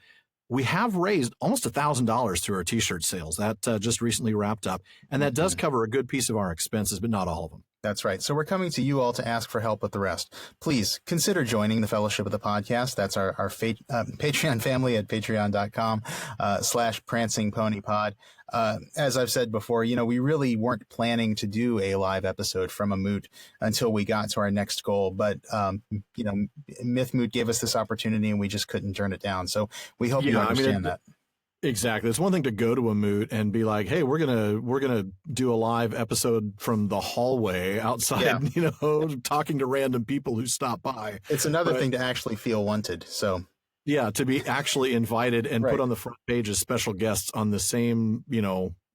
we have raised almost $1,000 through our T-shirt sales. That just recently wrapped up. And that does cover a good piece of our expenses, but not all of them. That's right. So we're coming to you all to ask for help with the rest. Please consider joining the Fellowship of the Podcast. That's our Patreon family at patreon.com/Prancing Pony Pod. As I've said before, we really weren't planning to do a live episode from a moot until we got to our next goal. But, Mythmoot gave us this opportunity and we just couldn't turn it down. So we hope you understand that. Exactly. It's one thing to go to a moot and be like, hey, we're gonna do a live episode from the hallway outside, talking to random people who stop by. It's another thing to actually feel wanted. So yeah, to be actually invited and put on the front page as special guests on the same,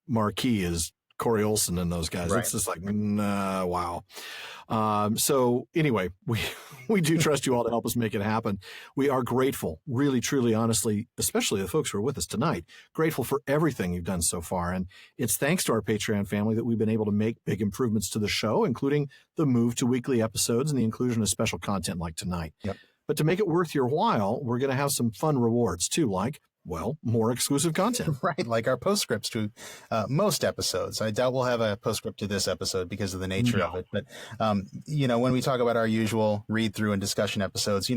marquee as Corey Olson and those guys. Right. It's just like, wow. So anyway, we do trust you all to help us make it happen. We are grateful, really, truly, honestly, especially the folks who are with us tonight, grateful for everything you've done so far. And it's thanks to our Patreon family that we've been able to make big improvements to the show, including the move to weekly episodes and the inclusion of special content like tonight. Yep. But to make it worth your while, we're going to have some fun rewards too, like, well, more exclusive content. Right, like our postscripts to most episodes. I doubt we'll have a postscript to this episode because of the nature of it. But, when we talk about our usual read-through and discussion episodes,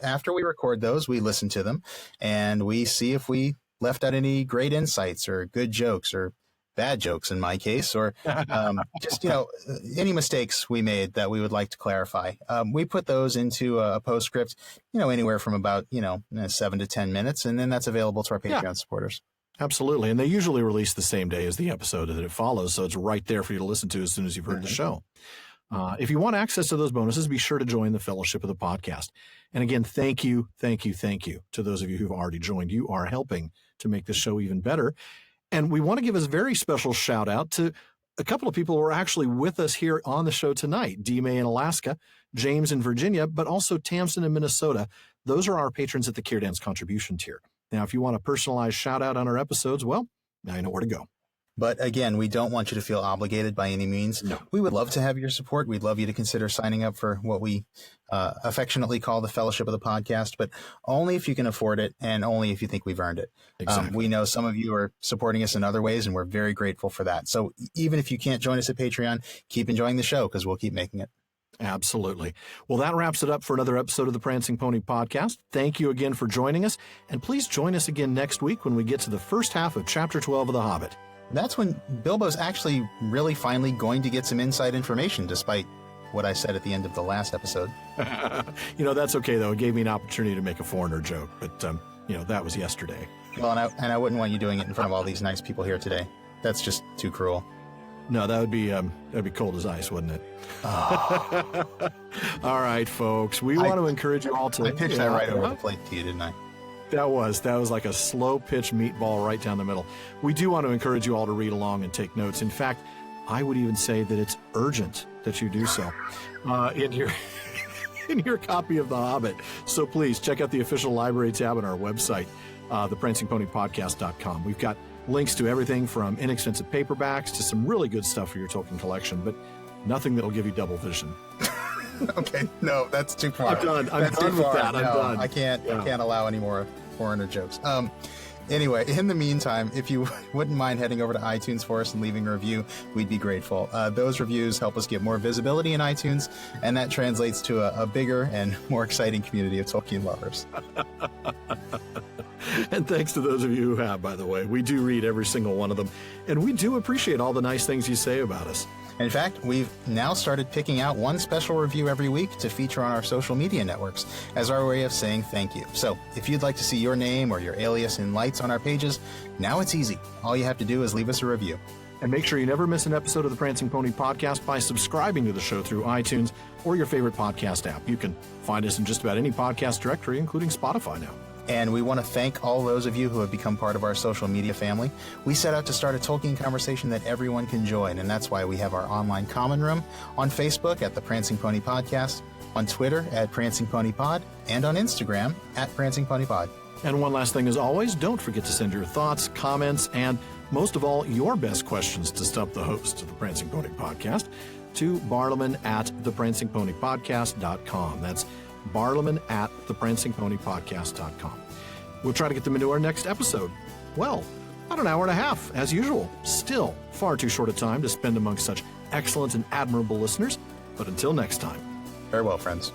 after we record those, we listen to them and we see if we left out any great insights or good jokes or bad jokes in my case, or just, any mistakes we made that we would like to clarify. We put those into a postscript, anywhere from about, 7 to 10 minutes. And then that's available to our Patreon supporters. Absolutely. And they usually release the same day as the episode that it follows. So it's right there for you to listen to as soon as you've heard the show. If you want access to those bonuses, be sure to join the Fellowship of the Podcast. And again, thank you to those of you who've already joined. You are helping to make the show even better. And we want to give a very special shout out to a couple of people who are actually with us here on the show tonight. D-May in Alaska, James in Virginia, but also Tamsin in Minnesota. Those are our patrons at the Kier Dance contribution tier. Now, if you want a personalized shout out on our episodes, well, now you know where to go. But again, we don't want you to feel obligated by any means. No. We would love to have your support. We'd love you to consider signing up for what we affectionately call the Fellowship of the Podcast, but only if you can afford it and only if you think we've earned it. Exactly. We know some of you are supporting us in other ways, and we're very grateful for that. So even if you can't join us at Patreon, keep enjoying the show because we'll keep making it. Absolutely. Well, that wraps it up for another episode of the Prancing Pony Podcast. Thank you again for joining us, and please join us again next week when we get to the first half of Chapter 12 of The Hobbit. That's when Bilbo's actually really finally going to get some inside information, despite what I said at the end of the last episode. That's okay, though. It gave me an opportunity to make a foreigner joke, but, that was yesterday. Well, and I wouldn't want you doing it in front of all these nice people here today. That's just too cruel. No, that'd be cold as ice, wouldn't it? Oh. All right, folks. We want to encourage you all to... I pitched that right over the plate to you, didn't I? That was like a slow pitch meatball right down the middle. We do want to encourage you all to read along and take notes. In fact, I would even say that it's urgent that you do so in your copy of The Hobbit. So please check out the official library tab on our website, theprancingponypodcast.com. We've got links to everything from inexpensive paperbacks to some really good stuff for your Tolkien collection, but nothing that'll give you double vision. Okay, no, that's too far. I'm done with that. I'm done. I can't allow any more foreigner jokes. Anyway, in the meantime, if you wouldn't mind heading over to iTunes for us and leaving a review, we'd be grateful. Those reviews help us get more visibility in iTunes, and that translates to a bigger and more exciting community of Tolkien lovers. And thanks to those of you who have, by the way. We do read every single one of them, and we do appreciate all the nice things you say about us. In fact, we've now started picking out one special review every week to feature on our social media networks as our way of saying thank you. So if you'd like to see your name or your alias in lights on our pages, now it's easy. All you have to do is leave us a review. And make sure you never miss an episode of the Prancing Pony Podcast by subscribing to the show through iTunes or your favorite podcast app. You can find us in just about any podcast directory, including Spotify now. And we want to thank all those of you who have become part of our social media family. We set out to start a Tolkien conversation that everyone can join, and that's why we have our online common room on Facebook at the Prancing Pony Podcast, on Twitter at Prancing Pony Pod, and on Instagram at Prancing Pony Pod. And one last thing as always, don't forget to send your thoughts, comments, and most of all, your best questions to stump the host of the Prancing Pony Podcast to Barliman at theprancingponypodcast.com. That's Barliman at theprancingponypodcast.com. We'll try to get them into our next episode. Well, about an hour and a half, as usual. Still far too short a time to spend amongst such excellent and admirable listeners. But until next time. Farewell, friends.